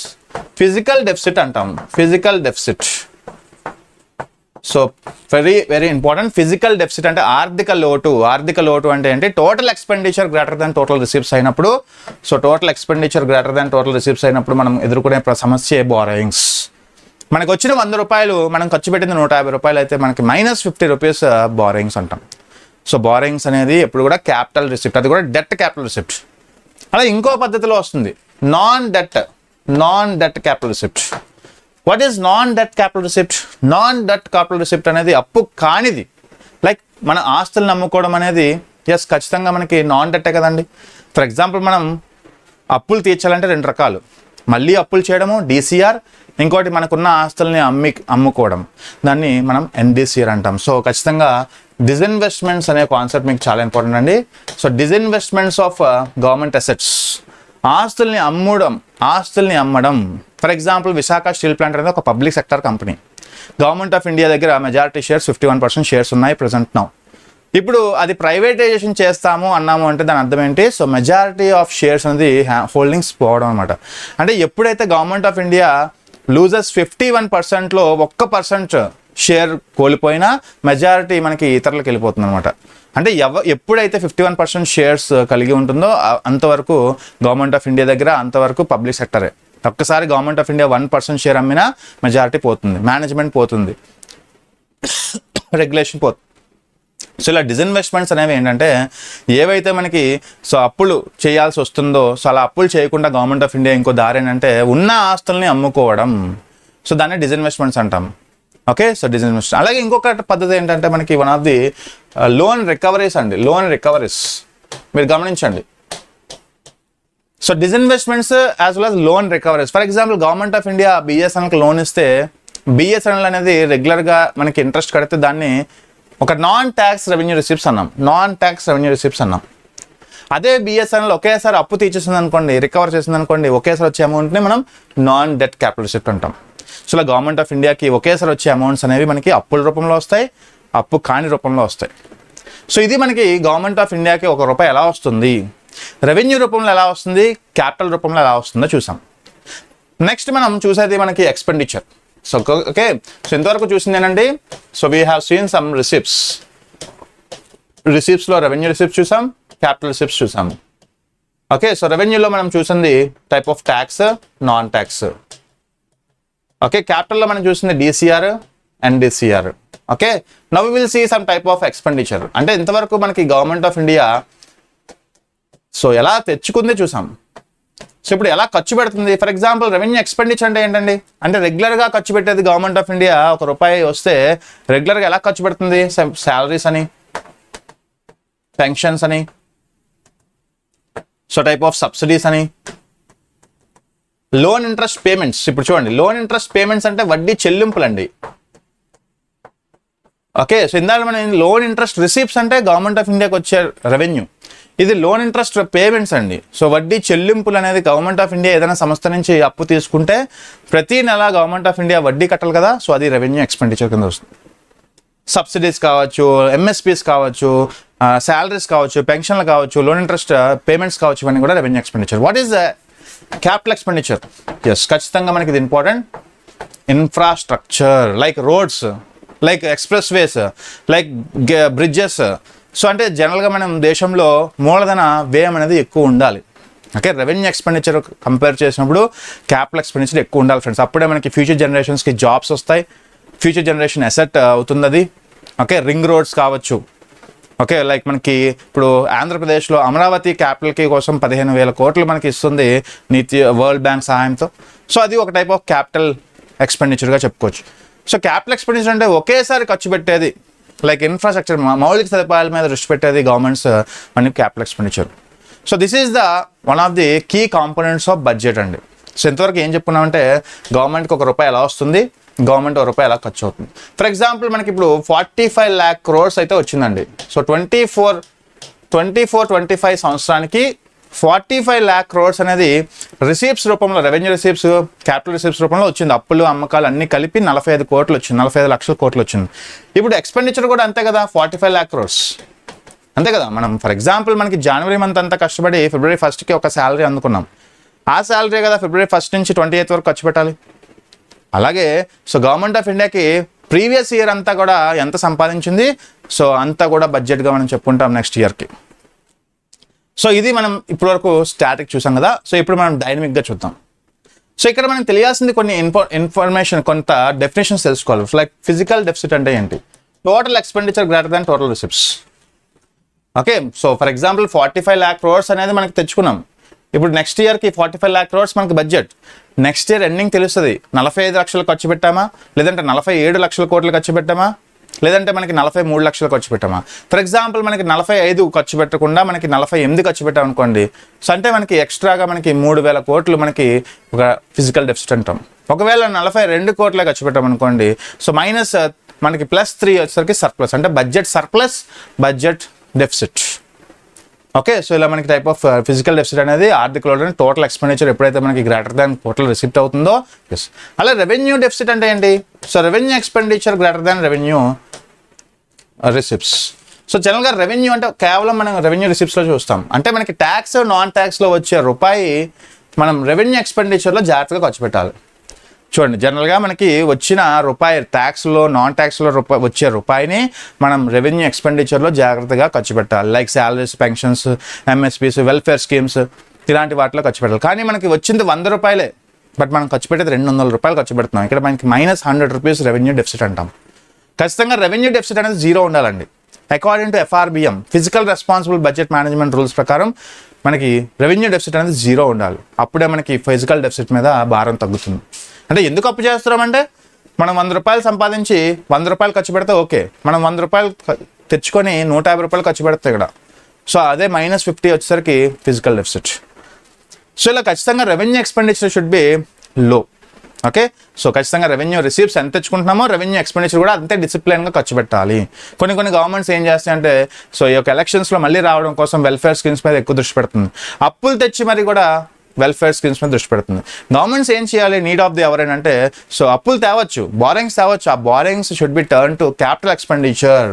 Physical deficit అంటాం. Physical deficit. So very very important. Physical deficit అంటే ఆర్థిక లోటు. ఆర్థిక లోటు అంటే ఏంటి? Total expenditure greater than total receipts అయినప్పుడు, so total expenditure greater than total receipts అయినప్పుడు మనం ఎదుర్కొనే సమస్య బారోయింగ్స్. మనకు వచ్చిన 100 రూపాయలు మనం ఖర్చు పెట్టింది 150 రూపాయలు అయితే మనకి -50 రూపీస్ బారోయింగ్స్ అంటాం. సో బారోయింగ్స్ అనేది ఎప్పుడు కూడా క్యాపిటల్ రిసిప్ట్, అది కూడా డెట్ క్యాపిటల్ రిసిప్ట్. అలా ఇంకో పద్ధతిలో వస్తుంది, non debt capital receipt. What is non debt capital receipt? Non debt capital receipt అనేది అప్పు కానిది. లైక్ మన ఆస్తులను అమ్ముకోవడం అనేది ఎస్ ఖచ్చితంగా మనకి నాన్ డెట్టే కదండి. ఫర్ ఎగ్జాంపుల్ మనం అప్పులు తీర్చాలంటే 2 రకాలు, మళ్ళీ అప్పులు చేయడము DCR, ఇంకోటి మనకున్న ఆస్తుల్ని అమ్ముకోవడం, దాన్ని మనం NDCR అంటాం. సో ఖచ్చితంగా డిస్ఇన్వెస్ట్మెంట్స్ అనే కాన్సెప్ట్ మీకు చాలా ఇంపార్టెంట్ అండి. So disinvestments of government assets, ఆస్తుల్ని అమ్మడం. For example Visakha steel plant అనేది ఒక public sector company. Government of India దగ్గర మెజారిటీ షేర్స్ 51% షేర్స్ ఉన్నాయి ప్రెసెంట్ నౌ. ఇప్పుడు అది ప్రైవేటైజేషన్ చేస్తాము అన్నాము అంటే దాని అర్థం ఏంటి? సో మెజారిటీ ఆఫ్ షేర్స్ అనేది హోల్డింగ్స్ పోవడం అనమాట. అంటే ఎప్పుడైతే గవర్నమెంట్ ఆఫ్ ఇండియా లూజెస్ 51%లో 1% షేర్ కోల్పోయినా మెజారిటీ మనకి ఇతరులకు వెళ్ళిపోతుంది అనమాట. అంటే ఎప్పుడైతే 51% షేర్స్ కలిగి ఉంటుందో అంతవరకు గవర్నమెంట్ ఆఫ్ ఇండియా దగ్గర, అంతవరకు పబ్లిక్ సెక్టరే. ఒక్కసారి గవర్నమెంట్ ఆఫ్ ఇండియా 1% షేర్ అమ్మినా మెజారిటీ పోతుంది, మేనేజ్మెంట్ పోతుంది, రెగ్యులేషన్ పోతుంది. సో ఇలా డిస్ఇన్వెస్ట్మెంట్స్ అనేవి ఏంటంటే ఏవైతే మనకి సో అప్పులు చేయాల్సి వస్తుందో, సో అలా అప్పులు చేయకుండా గవర్నమెంట్ ఆఫ్ ఇండియా ఇంకో దారి ఏంటంటే ఉన్న ఆస్తుల్ని అమ్ముకోవడం. సో దాన్ని డిస్ఇన్వెస్ట్మెంట్స్ అంటాం. Okay, so disinvest. అలాగే ఇంకొక పద్ధతి ఏంటంటే మనకి one of the loan recoveries అండి. లోన్ రికవరీస్ మీరు గమనించండి. So disinvestments as well as loan recoveries. For example government of India BSNLకి లోన్ ఇస్తే BSNL అనేది రెగ్యులర్గా మనకి ఇంట్రెస్ట్ కడితే దాన్ని ఒక నాన్ ట్యాక్స్ రెవెన్యూ రిసిప్ట్స్ అన్నాం. నాన్ ట్యాక్స్ రెవెన్యూ రిసిప్ట్స్ అన్నాం. అదే BSNL ఒకేసారి అప్పు తీర్చేసింది అనుకోండి, రికవర్ చేసింది అనుకోండి, ఒకేసారి వచ్చే అమౌంట్ని మనం నాన్ డెట్ క్యాపిటల్ రిసిప్ట్ అంటాం. సో ఇలా గవర్నమెంట్ ఆఫ్ ఇండియాకి ఒకేసారి వచ్చే అమౌంట్స్ అనేవి మనకి అప్పుల రూపంలో వస్తాయి, అప్పు కాని రూపంలో వస్తాయి. సో ఇది మనకి గవర్నమెంట్ ఆఫ్ ఇండియాకి ₹1 ఎలా వస్తుంది, రెవెన్యూ రూపంలో ఎలా వస్తుంది, క్యాపిటల్ రూపంలో ఎలా వస్తుందో చూసాం. నెక్స్ట్ మనం చూసేది మనకి ఎక్స్పెండిచర్. సో ఓకే, సో ఇంతవరకు చూసింది ఏంటండి? So we have seen some receipts. రిసిప్ట్స్లో రెవెన్యూ రిసిప్ట్స్ చూసాం, క్యాపిటల్ రిసిప్ట్స్ చూసాం. ఓకే, సో రెవెన్యూలో మనం చూసింది type of tax, non tax. Okay, క్యాపిటల్లో మనం చూసింది DCR, NDCR. Okay, now we will see some type of expenditure. అంటే ఇంతవరకు మనకి గవర్నమెంట్ ఆఫ్ ఇండియా సో ఎలా తెచ్చుకుంది చూసాం. సో ఇప్పుడు ఎలా ఖర్చు పెడుతుంది? ఫర్ ఎగ్జాంపుల్ రెవెన్యూ ఎక్స్పెండిచర్ అంటే ఏంటండి? అంటే రెగ్యులర్గా ఖర్చు పెట్టేది గవర్నమెంట్ ఆఫ్ ఇండియా ₹1 వస్తే రెగ్యులర్గా ఎలా ఖర్చు పెడుతుంది? శాలరీస్ అని, పెన్షన్స్ అని, సో టైప్ ఆఫ్ సబ్సిడీస్ అని, లోన్ ఇంట్రెస్ట్ పేమెంట్స్. ఇప్పుడు చూడండి, లోన్ ఇంట్రెస్ట్ పేమెంట్స్ అంటే వడ్డీ చెల్లింపులు అండి. ఓకే, సో ఇందాక మనం లోన్ ఇంట్రెస్ట్ రిసీప్ట్స్ అంటే గవర్నమెంట్ ఆఫ్ ఇండియాకి వచ్చే రెవెన్యూ. ఇది లోన్ ఇంట్రెస్ట్ పేమెంట్స్ అండి. సో వడ్డీ చెల్లింపులు అనేది గవర్నమెంట్ ఆఫ్ ఇండియా ఏదైనా సంస్థ నుంచి అప్పు తీసుకుంటే ప్రతి నెల గవర్నమెంట్ ఆఫ్ ఇండియా వడ్డీ కట్టాలి కదా, సో అది రెవెన్యూ ఎక్స్పెండిచర్ కింద వస్తుంది. సబ్సిడీస్ కావచ్చు, ఎంఎస్పీస్ కావచ్చు, శాలరీస్ కావచ్చు, పెన్షన్లు కావచ్చు, లోన్ ఇంట్రెస్ట్ పేమెంట్స్ కావచ్చు, ఇవన్నీ కూడా revenue expenditure. What is capital expenditure? Yes, ఖచ్చితంగా మనకి ఇది important. Infrastructure like roads, like expressways, like bridges. So అంటే జనరల్గా మనం దేశంలో మూలధన వ్యయం అనేది ఎక్కువ ఉండాలి. ఓకే, రెవెన్యూ ఎక్స్పెండిచర్ కంపేర్ చేసినప్పుడు క్యాపిటల్ ఎక్స్పెండిచర్ ఎక్కువ ఉండాలి ఫ్రెండ్స్. అప్పుడే మనకి ఫ్యూచర్ జనరేషన్స్కి జాబ్స్ వస్తాయి, ఫ్యూచర్ జనరేషన్ అసెట్ అవుతుంది అది. ఓకే, రింగ్ రోడ్స్ కావచ్చు. ఓకే, లైక్ మనకి ఇప్పుడు ఆంధ్రప్రదేశ్లో అమరావతి క్యాపిటల్కి కోసం 15,000 కోట్లు మనకి ఇస్తుంది వరల్డ్ బ్యాంక్ సహాయంతో. సో అది ఒక టైప్ ఆఫ్ క్యాపిటల్ ఎక్స్పెండిచర్గా చెప్పుకోవచ్చు. సో క్యాపిటల్ ఎక్స్పెండిచర్ అంటే ఒకేసారి ఖర్చు పెట్టేది, లైక్ ఇన్ఫ్రాస్ట్రక్చర్ మౌలిక సదుపాయాల మీద దృష్టి పెట్టేది గవర్నమెంట్స్ మనకి capital expenditure. So this is the one of the key components of budget అండి. సో ఇంతవరకు ఏం చెప్పుకున్నామంటే గవర్నమెంట్కి ₹1 ఎలా వస్తుంది, గవర్నమెంట్ ₹1 ఎలా ఖర్చు అవుతుంది. ఫర్ ఎగ్జాంపుల్ మనకి ఇప్పుడు 45 lakh crores అయితే వచ్చిందండి. సో 24-25 సంవత్సరానికి 45 lakh crores అనేది రిసీప్ట్స్ రూపంలో, రెవెన్యూ రిసీప్ట్స్, క్యాపిటల్ రిసీప్ట్స్ రూపంలో వచ్చింది. అప్పులు అమ్మకాలు అన్ని కలిపి 45 కోట్లు వచ్చింది, 45 లక్షల కోట్లు వచ్చింది. ఇప్పుడు ఎక్స్పెండిచర్ కూడా అంతే కదా, 45 lakh crores అంతే కదా. మనం ఫర్ ఎగ్జాంపుల్ మనకి జనవరి మంత్ అంతా కష్టపడి February 1st ఒక శాలరీ అందుకున్నాం. ఆ శాలరీ కదా February 1st నుంచి 28th వరకు ఖర్చు పెట్టాలి. అలాగే సో గవర్నమెంట్ ఆఫ్ ఇండియాకి ప్రీవియస్ ఇయర్ అంతా కూడా ఎంత సంపాదించింది, సో అంతా కూడా బడ్జెట్గా మనం చెప్పుకుంటాం నెక్స్ట్ ఇయర్కి. సో ఇది మనం ఇప్పటివరకు స్టాటిక్ చూసాం కదా. సో ఇప్పుడు మనం డైనమిక్గా చూద్దాం. సో ఇక్కడ మనం తెలియాల్సింది కొన్ని ఇన్ఫర్మేషన్, కొంత డెఫినేషన్స్ తెలుసుకోవాలి. లైక్ ఫిజికల్ డెఫిసిట్ అంటే ఏంటి, total expenditure greater than total receipts. Okay, so for example 45 lakh crores అనేది మనకి తెచ్చుకున్నాం. ఇప్పుడు నెక్స్ట్ ఇయర్కి 45 lakh crores మనకి బడ్జెట్. నెక్స్ట్ ఇయర్ ఎండింగ్ తెలుస్తుంది 45 లక్షలు ఖర్చు పెట్టామా, లేదంటే 47 లక్షల కోట్లు ఖర్చు పెట్టామా, లేదంటే మనకి 43 లక్షలు ఖర్చు పెట్టామా. ఫర్ ఎగ్జాంపుల్ మనకి 45 ఖర్చు పెట్టకుండా మనకి 48 ఖర్చు పెట్టాం అనుకోండి. సో అంటే మనకి ఎక్స్ట్రాగా మనకి 3,000 కోట్లు మనకి ఒక ఫిజికల్ డెఫిసిట్ అంటాం. ఒకవేళ 42 కోట్లే ఖర్చు పెట్టాం అనుకోండి, సో మైనస్ మనకి +3 వచ్చేసరికి సర్ప్లస్, అంటే budget surplus, budget deficit. Okay, so ఇలా మనకి టైప్ ఆఫ్ ఫిజికల్ డెఫిసిట్ అనేది ఆర్థిక లోటుని టోటల్ ఎక్స్పెండిచర్ ఎప్పుడైతే మనకి గ్రేటర్ దాన్ టోటల్ రిసిప్ట్ అవుతుందో. ఎస్, అలా రెవెన్యూ డెఫిసిట్ అంటే ఏంటి, సో రెవెన్యూ ఎక్స్పెండిచర్ గ్రేటర్ దాన్ రెవెన్యూ రిసిప్ట్స్. సో జనరల్గా రెవెన్యూ అంటే కేవలం మనం రెవెన్యూ రిసిప్ట్స్లో చూస్తాం. అంటే మనకి ట్యాక్స్, నాన్ ట్యాక్స్లో వచ్చే రూపాయి మనం రెవెన్యూ ఎక్స్పెండిచర్లో జాగ్రత్తగా ఖర్చు పెట్టాలి. చూడండి, జనరల్గా మనకి వచ్చిన రూపాయి ట్యాక్స్లో, నాన్ ట్యాక్స్లో వచ్చే రూపాయిని మనం రెవెన్యూ ఎక్స్పెండిచర్లో జాగ్రత్తగా ఖర్చు పెట్టాలి. Like salaries, pensions, MSPs, welfare schemes, ఇలాంటి వాటిలో ఖర్చు పెట్టాలి. కానీ మనకి వచ్చింది ₹100, బట్ మనం ఖర్చు పెట్టేది ₹200 ఖర్చు పెడుతున్నాం. ఇక్కడ మనకి -100 రెవెన్యూ డెఫిసిట్ అంటాం. ఖచ్చితంగా రెవెన్యూ డెఫిసిట్ అనేది 0 ఉండాలండి. According to FRBM, physical responsible budget management rules ప్రకారం మనకి రెవెన్యూ డెఫిసిట్ అనేది 0 ఉండాలి. అప్పుడే మనకి ఫిజికల్ డెఫిసిట్ మీద భారం తగ్గుతుంది. అంటే ఎందుకు అప్పు చేస్తున్నామంటే మనం ₹100 సంపాదించి ₹100 ఖర్చు పెడితే ఓకే, మనం ₹100 తెచ్చుకొని ₹150 ఖర్చు పెడితే ఇక్కడ, సో అదే -50 వచ్చేసరికి ఫిజికల్ డెఫిసిట్. సో ఇలా ఖచ్చితంగా రెవెన్యూ ఎక్స్పెండిచర్ షుడ్ బి లో. ఓకే, సో ఖచ్చితంగా రెవెన్యూ రిసీప్ట్స్ ఎంత తెచ్చుకుంటున్నామో రెవెన్యూ ఎక్స్పెండిచర్ కూడా అంతే డిసిప్లిన్గా ఖర్చు పెట్టాలి. కొన్ని గవర్నమెంట్స్ ఏం చేస్తాయంటే, సో ఈ యొక్క ఎలక్షన్స్లో మళ్ళీ రావడం కోసం వెల్ఫేర్ స్కీమ్స్ మీద ఎక్కువ దృష్టి పెడుతుంది. అప్పులు తెచ్చి మరి కూడా వెల్ఫేర్ స్కీమ్స్ మీద దృష్టి పెడుతుంది. గవర్నమెంట్స్ ఏం చేయాలి, నీడ్ ఆఫ్ ది అవర్ అంటే, సో అప్పులు తేవచ్చు, బారింగ్స్ తేవచ్చు. ఆ bearings should be turn to capital expenditure.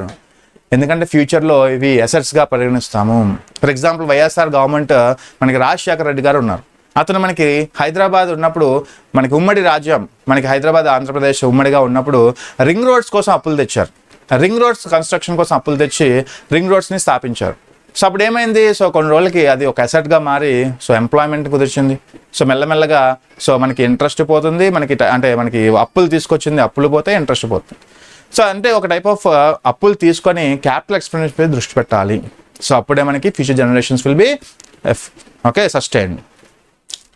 ఎందుకంటే ఫ్యూచర్లో ఇవి అసెట్స్గా పరిగణిస్తాము. ఫర్ ఎగ్జాంపుల్ వైఎస్ఆర్ గవర్నమెంట్, మనకి రాజశేఖర రెడ్డి గారు ఉన్నారు. అతను మనకి హైదరాబాద్ ఉన్నప్పుడు, మనకి ఉమ్మడి రాజ్యం, మనకి హైదరాబాద్ ఆంధ్రప్రదేశ్ ఉమ్మడిగా ఉన్నప్పుడు రింగ్ రోడ్స్ కోసం అప్పులు తెచ్చారు. రింగ్ రోడ్స్ కన్స్ట్రక్షన్ కోసం అప్పులు తెచ్చి రింగ్ రోడ్స్ని స్థాపించారు. సో అప్పుడు ఏమైంది, సో కొన్ని రోజులకి అది ఒక అసెట్గా మారి సో ఎంప్లాయ్మెంట్ కుదిర్చింది. సో మెల్లమెల్లగా సో మనకి ఇంట్రెస్ట్ పోతుంది, మనకి అంటే మనకి అప్పులు తీసుకొచ్చింది, అప్పులు పోతే ఇంట్రెస్ట్ పోతుంది. సో అంటే ఒక టైప్ ఆఫ్ అప్పులు తీసుకొని క్యాపిటల్ ఎక్స్పెండిచర్ మీద దృష్టి పెట్టాలి. సో అప్పుడే మనకి future generations will be okay sustained.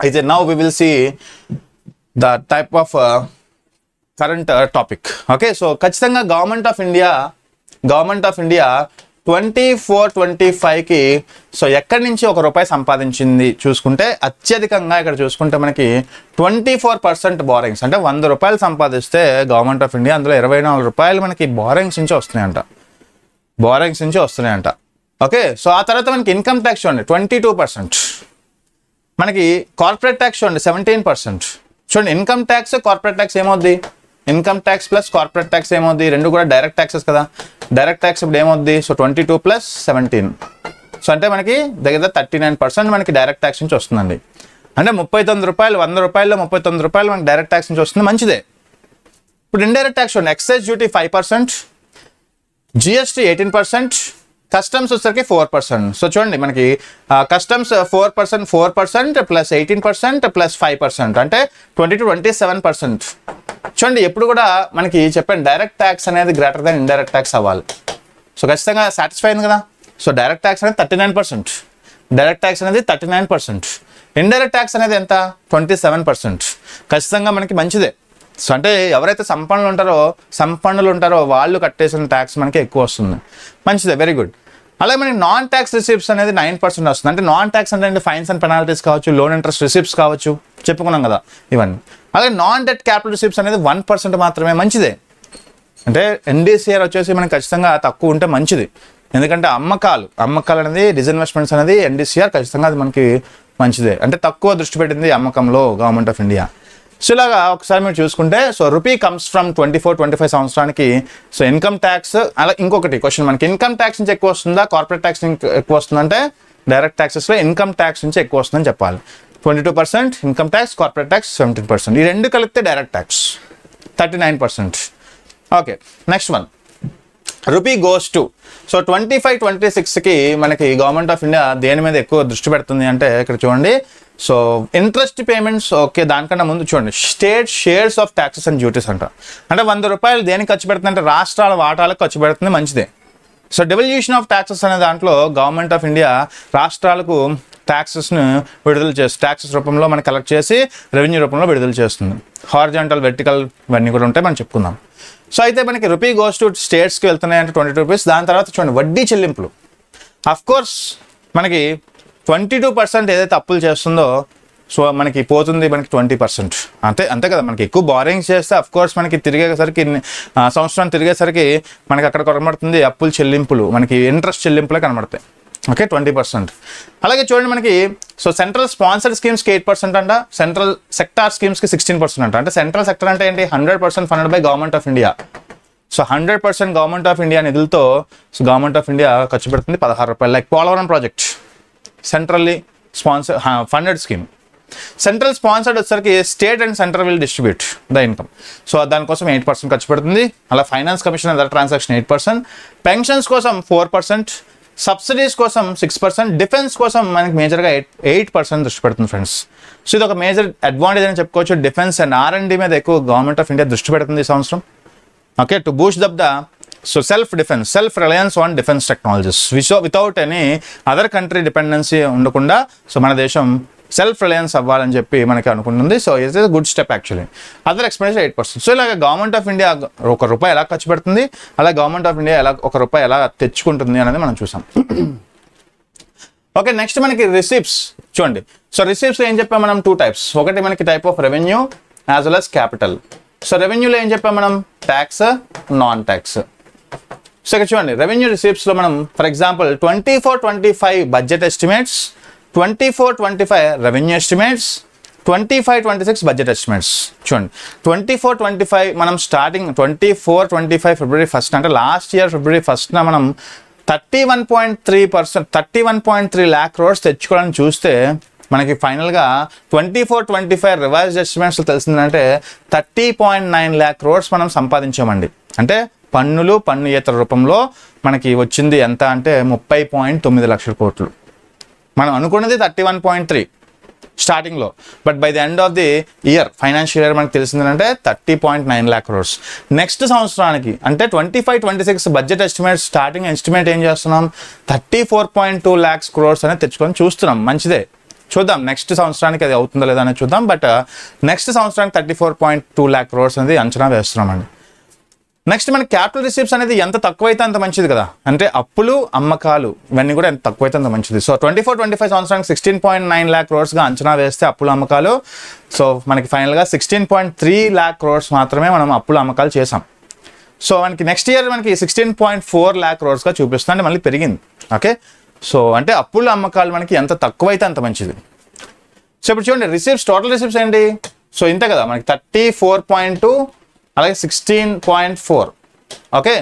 అయితే now we will see the type of current topic. Okay, so ఖచ్చితంగా గవర్నమెంట్ ఆఫ్ ఇండియా 24-25కి సో ఎక్కడి నుంచి ₹1 సంపాదించింది చూసుకుంటే అత్యధికంగా ఇక్కడ చూసుకుంటే మనకి 24% బారోయింగ్స్, అంటే ₹100 సంపాదిస్తే గవర్నమెంట్ ఆఫ్ ఇండియా అందులో ₹24 మనకి బారోయింగ్స్ నుంచి వస్తున్నాయంట. ఓకే, సో ఆ తర్వాత మనకి ఇన్కమ్ ట్యాక్స్ చూడండి 22%, మనకి కార్పొరేట్ ట్యాక్స్ చూడండి 17%. చూడండి ఇన్కమ్ ట్యాక్స్ కార్పొరేట్ ట్యాక్స్ ఏమవుద్ది, income tax plus corporate tax ఏమవుద్ది, రెండు కూడా డైరెక్ట్ ట్యాక్సెస్ కదా. డైరెక్ట్ ట్యాక్స్ ఇప్పుడు ఏమవుద్ది, సో 22 + 17, సో అంటే మనకి దగ్గర 39% మనకి డైరెక్ట్ ట్యాక్స్ నుంచి వస్తుందండి. అంటే ₹39, ₹100లో ₹39 మనకి డైరెక్ట్ ట్యాక్స్ నుంచి వస్తుంది, మంచిదే. ఇప్పుడు ఇండైరెక్ట్ ట్యాక్స్ చూడండి, ఎక్సైజ్ డ్యూటీ 5%, జిఎస్టీ 18%, కస్టమ్స్ వచ్చేసరికి 4%. సో చూడండి మనకి కస్టమ్స్ 4% ప్లస్ 18% ప్లస్ 5%, అంటే 20-27%. చూడండి ఎప్పుడు కూడా మనకి చెప్పండి డైరెక్ట్ ట్యాక్స్ అనేది గ్రేటర్ దాన్ ఇండైరెక్ట్ ట్యాక్స్ అవ్వాలి. సో ఖచ్చితంగా సాటిస్ఫై అయింది కదా. సో డైరెక్ట్ ట్యాక్స్ అనేది 39%, డైరెక్ట్ ట్యాక్స్ అనేది 39%, ఇండైరెక్ట్ ట్యాక్స్ అనేది ఎంత 27%. ఖచ్చితంగా మనకి మంచిదే. సో అంటే ఎవరైతే సంపన్నులు ఉంటారో వాళ్ళు కట్టేసిన ట్యాక్స్ మనకి ఎక్కువ వస్తుంది, మంచిదే, వెరీ గుడ్. అలాగే మనకి నాన్ ట్యాక్స్ రిసిప్ట్స్ అనేది 9% వస్తుంది. అంటే నాన్ ట్యాక్స్ అంటే ఫైన్స్ అండ్ పెనాల్టీస్ కావచ్చు, లోన్ ఇంట్రెస్ట్ రిసిప్ట్స్ కావచ్చు, చెప్పుకున్నాం కదా ఇవన్నీ. అలాగే నాన్ డెట్ క్యాపిటల్ రిసిప్ట్స్ అనేది 1% మాత్రమే, మంచిదే. అంటే ఎన్డీసీఆర్ వచ్చేసి మనకి ఖచ్చితంగా తక్కువ ఉంటే మంచిది, ఎందుకంటే అమ్మకాలు అనేది డిస్ఇన్వెస్ట్మెంట్స్ అనేది ఎన్డీసీఆర్ ఖచ్చితంగా అది మనకి మంచిదే. అంటే తక్కువ దృష్టి పెట్టింది అమ్మకంలో గవర్నమెంట్ ఆఫ్ ఇండియా. సో ఇలాగా ఒకసారి మీరు చూసుకుంటే సో రూపీ కమ్స్ ఫ్రమ్ 24-25 సంవత్సరానికి సో ఇన్కమ్ ట్యాక్స్. అలా ఇంకొకటి క్వశ్చన్ మనకి ఇన్కమ్ ట్యాక్స్ నుంచి ఎక్కువ వస్తుందా కార్పొరేట్ ట్యాక్స్ నుంచి ఎక్కువ వస్తుందంటే డైరెక్ట్ ట్యాక్సెస్లో ఇన్కమ్ ట్యాక్స్ నుంచి ఎక్కువ వస్తుందని చెప్పాలి. 22% ఇన్కమ్ ట్యాక్స్, కార్పొరేట్ ట్యాక్స్ 17%, ఈ రెండు కలిపితే డైరెక్ట్ ట్యాక్స్ 39%. Okay, next one rupee goes to so 25-26కి మనకి గవర్నమెంట్ ఆఫ్ ఇండియా దేని మీద ఎక్కువ దృష్టి పెడుతుంది అంటే ఇక్కడ చూడండి. సో ఇంట్రెస్ట్ పేమెంట్స్, ఓకే, దానికన్నా ముందు చూడండి state shares of taxes and duties అంట. అంటే ₹100 దేనికి ఖర్చు పెడుతుంది అంటే రాష్ట్రాల వాటాలకు ఖర్చు పెడుతుంది, మంచిదే. సో డివల్యూషన్ ఆఫ్ ట్యాక్సెస్ అనే దాంట్లో గవర్నమెంట్ ఆఫ్ ఇండియా రాష్ట్రాలకు ట్యాక్సెస్ను విడుదల చేస్తుంది, ట్యాక్సెస్ రూపంలో మనకి కలెక్ట్ చేసి రెవెన్యూ రూపంలో విడుదల చేస్తుంది. హారిజాంటల్, వెర్టికల్ ఇవన్నీ కూడా ఉంటాయి, మనం చెప్పుకుందాం. సో అయితే మనకి రూపీ గోస్ టు స్టేట్స్కి వెళ్తున్నాయి అంటే ₹22. దాని తర్వాత చూడండి వడ్డీ చెల్లింపులు, అఫ్ కోర్స్ మనకి 22% ఏదైతే అప్పులు చేస్తుందో సో మనకి పోతుంది మనకి 20%, అంతే కదా. మనకి ఎక్కువ బారోయింగ్స్ చేస్తే అఫ్ కోర్స్ మనకి తిరిగేసరికి సంవత్సరం తిరిగేసరికి మనకి అక్కడ కనబడుతుంది అప్పుల చెల్లింపులు, మనకి ఇంట్రెస్ట్ చెల్లింపులే కనబడతాయి. ఓకే, 20%. అలాగే చూడండి మనకి సో సెంట్రల్ స్పాన్సర్డ్ స్కీమ్స్కి 8% అంట, సెంట్రల్ సెక్టార్ స్కీమ్స్కి 16% అంట. అంటే సెంట్రల్ సెక్టర్ అంటే ఏంటి, 100% funded by government of India. So 100% government of India నిధులతో సో గవర్నమెంట్ ఆఫ్ ఇండియా ఖర్చు పెడుతుంది ₹16. Like Polavaram project centrally funded scheme. Central sponsored వచ్చేసరికి state and centre will distribute the income. So దానికోసం 8% ఖర్చు పెడుతుంది. అలా finance commission other transaction 8%, pensions కోసం 4%, subsidies కోసం 6%, డిఫెన్స్ కోసం మనకి మేజర్గా 8% దృష్టి పెడుతుంది ఫ్రెండ్స్. సో ఇది ఒక మేజర్ అడ్వాంటేజ్ అని చెప్పుకోవచ్చు. డిఫెన్స్ అండ్ R&D మీద ఎక్కువ గవర్నమెంట్ ఆఫ్ ఇండియా దృష్టి పెడుతుంది ఈ సంవత్సరం. Okay, to Boost up the so self Reliance on defence technologies without any other country dependency ఉండకుండా సో మన దేశం సెల్ఫ్ రిలయన్స్ అవ్వాలని చెప్పి మనకి అనుకుంటుంది. So it is good step actually. Other expenditure 8%. So ఇలాగ గవర్నమెంట్ ఆఫ్ ఇండియా ₹1 ఎలా ఖర్చు పెడుతుంది, అలా గవర్నమెంట్ ఆఫ్ ఇండియా ₹1 ఎలా తెచ్చుకుంటుంది అనేది మనం చూసాం. ఓకే, నెక్స్ట్ మనకి రిసిప్ట్స్ చూడండి. సో రిసిప్ట్స్ ఏం చెప్పాం మనం, 2 types. ఒకటి మనకి type of revenue as well as capital. So రెవెన్యూలో ఏం చెప్పాం మనం, ట్యాక్స్, నాన్ ట్యాక్స్. సో ఇక్కడ చూడండి రెవెన్యూ రిసిప్ట్స్లో మనం for example 24-25 budget estimates, 24-25 revenue estimates, 25-26 budget estimates. చూడండి 24-25 మనం స్టార్టింగ్ 24-25 ఫిబ్రవరి 1 అంటే లాస్ట్ ఇయర్ ఫిబ్రవరి 1 మనం 31.3 lakh crores తెచ్చుకోవాలని చూస్తే మనకి ఫైనల్గా 24-25 రివైజ్డ్ ఎస్టిమేట్స్లో తెలిసిందంటే 30.9 lakh crores మనం సంపాదించామండి. అంటే పన్నుయేతర రూపంలో మనకి వచ్చింది ఎంత అంటే 30.9 లక్షల కోట్లు. మనం అనుకున్నది 31.3 స్టార్టింగ్లో, but by the end of the year financial year మనకు తెలిసిందంటే 30.9 lakh crores. నెక్స్ట్ సంవత్సరానికి అంటే 25-26 బడ్జెట్ ఎస్టిమేట్ స్టార్టింగ్ ఎస్టిమేట్ ఏం చేస్తున్నాం, 34.2 lakhs crores అనేది తెచ్చుకొని చూస్తున్నాం, మంచిదే. చూద్దాం నెక్స్ట్ సంవత్సరానికి అది అవుతుందో లేదా అనేది చూద్దాం. బట్ నెక్స్ట్ సంవత్సరానికి 34.2 lakh crores అనేది అంచనా వేస్తున్నామండి. నెక్స్ట్ మనకి క్యాపిటల్ రిసీప్ట్స్ అనేది ఎంత తక్కువైతే అంత మంచిది కదా, అంటే అప్పులు అమ్మకాలు ఇవన్నీ కూడా ఎంత తక్కువైతే అంత మంచిది. సో 24-25 సంవత్సరానికి 16.9 lakh crores-గా అంచనా వేస్తే అప్పులు అమ్మకాలు, సో మనకి ఫైనల్గా 16.3 lakh crores మాత్రమే మనం అప్పులు అమ్మకాలు చేసాం. సో మనకి నెక్స్ట్ ఇయర్ మనకి 16.4 lakh crores-గా చూపిస్తుంది, అంటే మళ్ళీ పెరిగింది. ఓకే, సో అంటే అప్పులు అమ్మకాలు మనకి ఎంత తక్కువైతే అంత మంచిది. సో ఇప్పుడు చూడండి రిసీప్ట్స్, టోటల్ రిసీప్ట్స్ ఏంటి, సో ఇంతే కదా మనకి 34.2 అలాగే 16.4. ఓకే,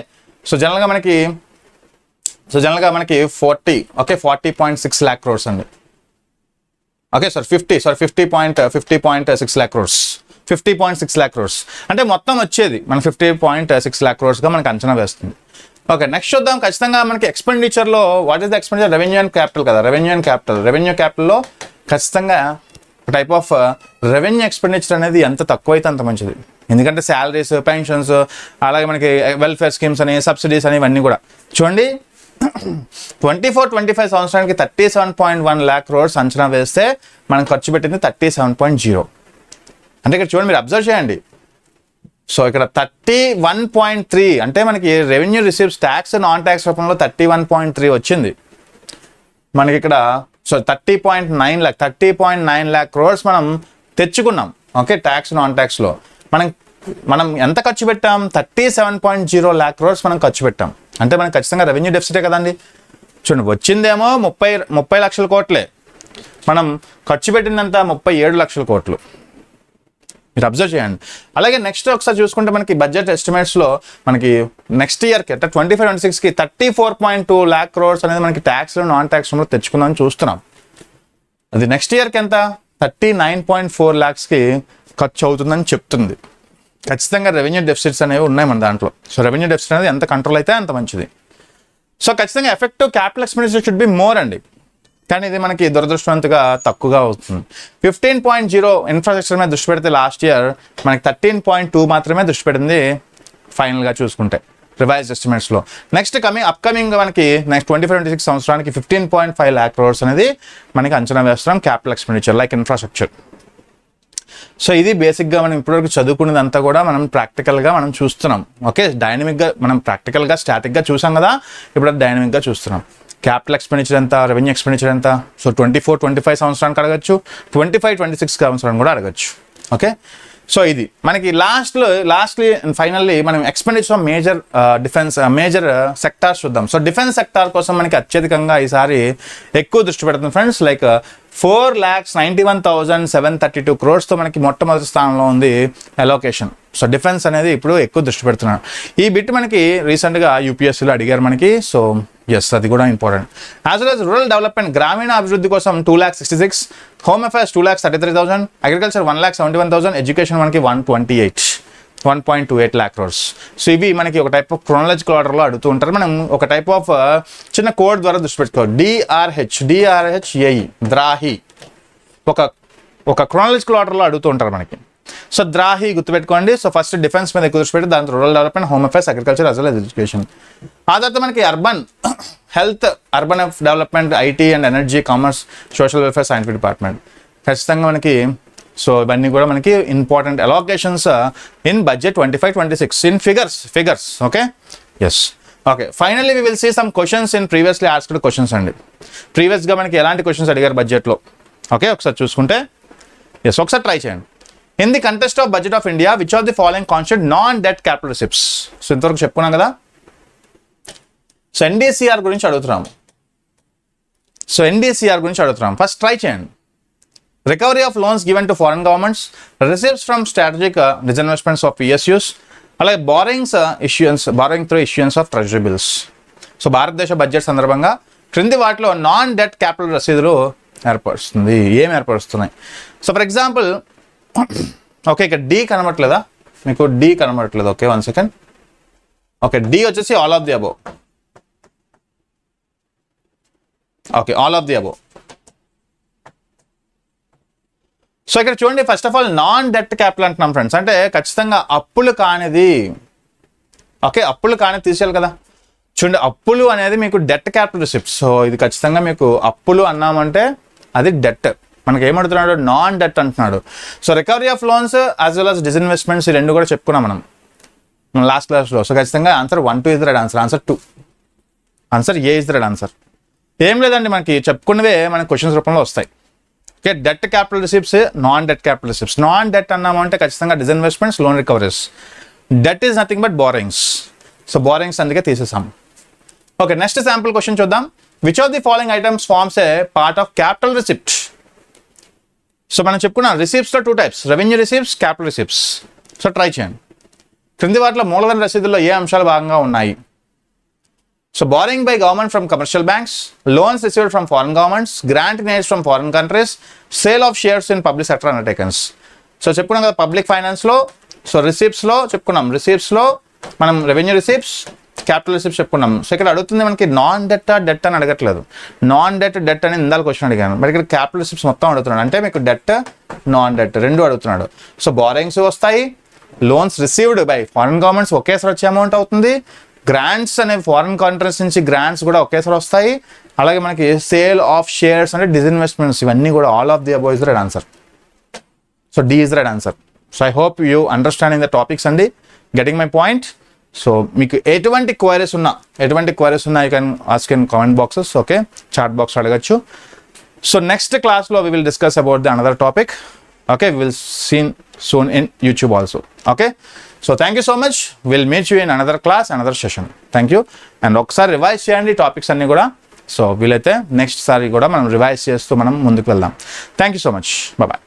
సో జనరల్గా మనకి 40, ఓకే 40.6 lakh crores అండి. Okay sir 50.6 lakh crores, 50.6 lakh crores అంటే మొత్తం వచ్చేది మన 50.6 lakh crores-గా మనకి అంచనా వేస్తుంది. ఓకే, నెక్స్ట్ చూద్దాం. ఖచ్చితంగా మనకి ఎక్స్పెండిచర్లో what is the expenditure, revenue and capital కదా, రెవెన్యూ క్యాపిటల్లో ఖచ్చితంగా టైప్ ఆఫ్ రెవెన్యూ ఎక్స్పెండిచర్ అనేది ఎంత తక్కువైతే అంత మంచిది. ఎందుకంటే శాలరీస్, పెన్షన్స్, అలాగే మనకి వెల్ఫేర్ స్కీమ్స్ అని, సబ్సిడీస్ అని ఇవన్నీ కూడా చూడండి. 24-25 సంవత్సరానికి 37.1 lakh crores అంచనా వేస్తే మనం ఖర్చు పెట్టింది 37.0. అంటే ఇక్కడ చూడండి, మీరు అబ్జర్వ్ చేయండి. సో ఇక్కడ 31.3 అంటే మనకి revenue receipts tax non tax రూపంలో 31.3 వచ్చింది మనకి ఇక్కడ. సో 30.9 lakh crores మనం తెచ్చుకున్నాం. ఓకే, ట్యాక్స్ నాన్ ట్యాక్స్లో మనం ఎంత ఖర్చు పెట్టాం, 37.0 lakh crores మనం ఖర్చు పెట్టాం. అంటే మనకి ఖచ్చితంగా రెవెన్యూ డెఫిసిటే కదండి. చూడండి వచ్చిందేమో 30 లక్షల కోట్లే, మనం ఖర్చు పెట్టిందంతా 37 లక్షల కోట్లు. మీరు అబ్జర్వ్ చేయండి. అలాగే నెక్స్ట్ ఒకసారి చూసుకుంటే మనకి బడ్జెట్ ఎస్టిమేట్స్లో మనకి నెక్స్ట్ ఇయర్కి అంటే 25-26కి 34.2 lakh crores అనేది మనకి ట్యాక్స్లో నాన్ ట్యాక్స్లో తెచ్చుకుందామని చూస్తున్నాం. అది నెక్స్ట్ ఇయర్కి ఎంత 39.4 lakhsకి ఖర్చు అవుతుందని చెప్తుంది. ఖచ్చితంగా రెవెన్యూ డెఫిసిట్స్ అనేవి ఉన్నాయి మన దాంట్లో. సో రెవెన్యూ డెఫిసిట్ అనేది ఎంత కంట్రోల్ అయితే అంత మంచిది. సో ఖచ్చితంగా effective capital expenditure should be more అండి, కానీ ఇది మనకి దురదృష్టవంతంగా తక్కువగా అవుతుంది. 15.0 ఇన్ఫ్రాస్ట్రక్చర్ మీద దృష్టి పెడితే లాస్ట్ ఇయర్ మనకి 13.2 మాత్రమే దృష్టి పెట్టింది ఫైనల్గా చూసుకుంటే రివైజ్డ్ ఎస్టిమేట్స్లో. నెక్స్ట్ అప్కమింగ్ మనకి నెక్స్ట్ 25-26 సంవత్సరానికి 15.5 lakh crores అనేది మనకి అంచనా వేస్తున్నాం capital expenditure like infrastructure. So ఇది బేసిక్గా మనం ఇప్పటివరకు చదువుకునేదంతా కూడా మనం ప్రాక్టికల్గా మనం చూస్తున్నాం. ఓకే, డైనమిక్గా మనం ప్రాక్టికల్గా స్టాటిక్గా చూసాం కదా, ఇప్పుడు డైనమిక్గా చూస్తున్నాం. క్యాపిటల్ ఎక్స్పెండిచర్ ఎంత, రెవెన్యూ ఎక్స్పెండిచర్ ఎంత, సో 24-25 సంవత్సరానికి అడగచ్చు, 25-26 సంవత్సరానికి కూడా అడగచ్చు. ఓకే, సో ఇది మనకి లాస్ట్లీ ఫైనల్లీ మనం ఎక్స్పెండిచర్ ఆఫ్ మేజర్ సెక్టార్స్ చూద్దాం. సో డిఫెన్స్ సెక్టార్ కోసం మనకి అత్యధికంగా ఈసారి ఎక్కువ దృష్టి పెడుతుంది ఫ్రెండ్స్. లైక్ 4,91,732 crores-తో మనకి మొట్టమొదటి స్థానంలో ఉంది అలోకేషన్. సో డిఫెన్స్ అనేది ఇప్పుడు ఎక్కువ దృష్టి పెడుతున్నారు. ఈ బిట్ మనకి రీసెంట్గా UPSCలో అడిగారు మనకి. సో ఎస్, అది కూడా important. As well as rural development, గ్రామీణ అభివృద్ధి కోసం 2,66,000, హోమ్ అఫైర్స్ 2,33,000, అగ్రికల్చర్ 1,71,000, ఎడ్యుకేషన్ మనకి 1.28 lakh crores. సో ఇవి మనకి ఒక టైప్ ఆఫ్ క్రోనాలజికల్ ఆర్డర్లో అడుగుతూ ఉంటారు. మనం ఒక టైప్ ఆఫ్ చిన్న కోడ్ ద్వారా దృష్టి పెట్టుకోవాలి. DRHAE ద్రాహి ఒక క్రోనాలజికల్ ఆర్డర్లో అడుగుతూ ఉంటారు మనకి. సో ద్రాహి గుర్తుపెట్టుకోండి. సో ఫస్ట్ డిఫెన్స్ మీద ఎక్కువ దృష్టి పెట్టి దాంతో rural development, home affairs, agriculture as well as education. ఆ తర్వాత మనకి urban health, urban development, IT and energy, commerce, social welfare, scientific department ఖచ్చితంగా మనకి. సో ఇవన్నీ కూడా మనకి important allocations in budget 25-26 in figures. Okay, yes. Okay, finally we will see some questions in previously asked questions అండి. ప్రీవియస్గా మనకి ఎలాంటి questions అడిగారు బడ్జెట్లో. ఓకే, ఒకసారి చూసుకుంటే ఎస్, ఒకసారి ట్రై చేయండి. In the contest of budget of India which of the following constitute non debt capital receipts. So ఇంతవరకు చెప్పుకున్నాం కదా. సో NDCR గురించి అడుగుతున్నాం. ఫస్ట్ ట్రై చేయండి. Recovery of loans given to foreign governments, receipts from strategic disinvestments of PSUs, అలాగే borrowing through issuance of treasury bills. సో భారతదేశ budget సందర్భంగా క్రింది వాటిలో నాన్ డెట్ క్యాపిటల్ రసీదులు ఏం ఏర్పరుస్తున్నాయి. సో ఫర్ ఎగ్జాంపుల్, ఓకే ఇక్కడ D కనబడట్లేదా మీకు? D కనబడట్లేదు. Okay, 1 second. ఓకే, D వచ్చేసి all of the above. Okay, all of the above. So ఇక్కడ చూడండి, first of all non debt capital అంటున్నాం ఫ్రెండ్స్, అంటే ఖచ్చితంగా అప్పులు కానిది. ఓకే, అప్పులు కానిది తీసేయాలి కదా. చూడండి, అప్పులు అనేది మీకు డెట్ క్యాపిటల్ రిసిప్ట్స్. సో ఇది ఖచ్చితంగా మీకు అప్పులు అన్నామంటే అది డెట్. మనకి ఏమడుతున్నాడు, నాన్ డెట్ అంటున్నాడు. So recovery of loans as well as disinvestments, ఈ రెండు కూడా చెప్పుకున్నాం మనం. మన లాస్ట్ క్లాస్లో. సో ఖచ్చితంగా answer 1, 2 is the right answer. Answer 2, answer A is the right answer. ఏం లేదండి, మనకి చెప్పుకున్నవే మనకి క్వశ్చన్స్ రూపంలో వస్తాయి. Okay, debt capital receipts, non debt capital receipts. Non debt అన్నామంటే ఖచ్చితంగా disinvestments, loan recoveries. Debt is nothing but borrowings. So borrowings అందుకే తీసేసాం. ఓకే, నెక్స్ట్ శాంపుల్ క్వశ్చన్ చూద్దాం. Which of the following items forms a part of capital receipt? So మనం చెప్పుకున్నాం రిసిప్ట్స్లో 2 types, revenue receipts, capital receipts. So try చేయండి. క్రింది వాటిలో మూలధన రసీదుల్లో ఏ అంశాలు భాగంగా ఉన్నాయి? So borrowing by government from commercial banks, loans received from foreign governments, grant in aids from foreign countries, sale of shares in public sector undertakings. So చెప్పుకున్నాం కదా పబ్లిక్ ఫైనాన్స్లో. సో రిసిప్ట్స్లో చెప్పుకున్నాం, రిసిప్ట్స్లో మనం రెవెన్యూ రిసిప్ట్స్, క్యాపిటల్ రిసిప్ట్స్ చెప్పుకున్నాం. So ఇక్కడ అడుగుతుంది మనకి నాన్ డెట్ డెట్ అని అడగట్లేదు. నాన్ డెట్ డెట్ అని ఇందాక క్వశ్చన్ అడిగాను, మరి ఇక్కడ క్యాపిటల్ రిసిప్ట్స్ మొత్తం అడుగుతున్నాడు. అంటే మీకు డెట్, నాన్ డెట్ రెండు అడుగుతున్నాడు. సో బారోయింగ్స్ వస్తాయి, loans received by foreign governments ఒకేసారి వచ్చే అమౌంట్ అవుతుంది, గ్రాంట్స్ అనే ఫారెన్ కంట్రీస్ నుంచి గ్రాంట్స్ కూడా ఒకేసారి వస్తాయి, అలాగే మనకి సేల్ ఆఫ్ షేర్స్ అంటే డిస్ఇన్వెస్ట్మెంట్స్, ఇవన్నీ కూడా all of the above is the right answer. So D is the right answer. So I hope you understanding the topics అండి, గెటింగ్ మై పాయింట్. సో మీకు ఎటువంటి క్వైరీస్ ఉన్నా you can ask in comment boxes. Okay, chat box అడగచ్చు. So next క్లాస్లో we will discuss about the another topic. Okay, we will seen soon in YouTube also. Okay, so thank you so much. We'll meet you in another class, another session. Thank you. And ఒకసారి revise చేయండి topics అన్ని కూడా. So వీలైతే next సారి కూడా మనం revise చేస్తూ మనం ముందుకు వెళ్దాం. Thank you so much. Bye.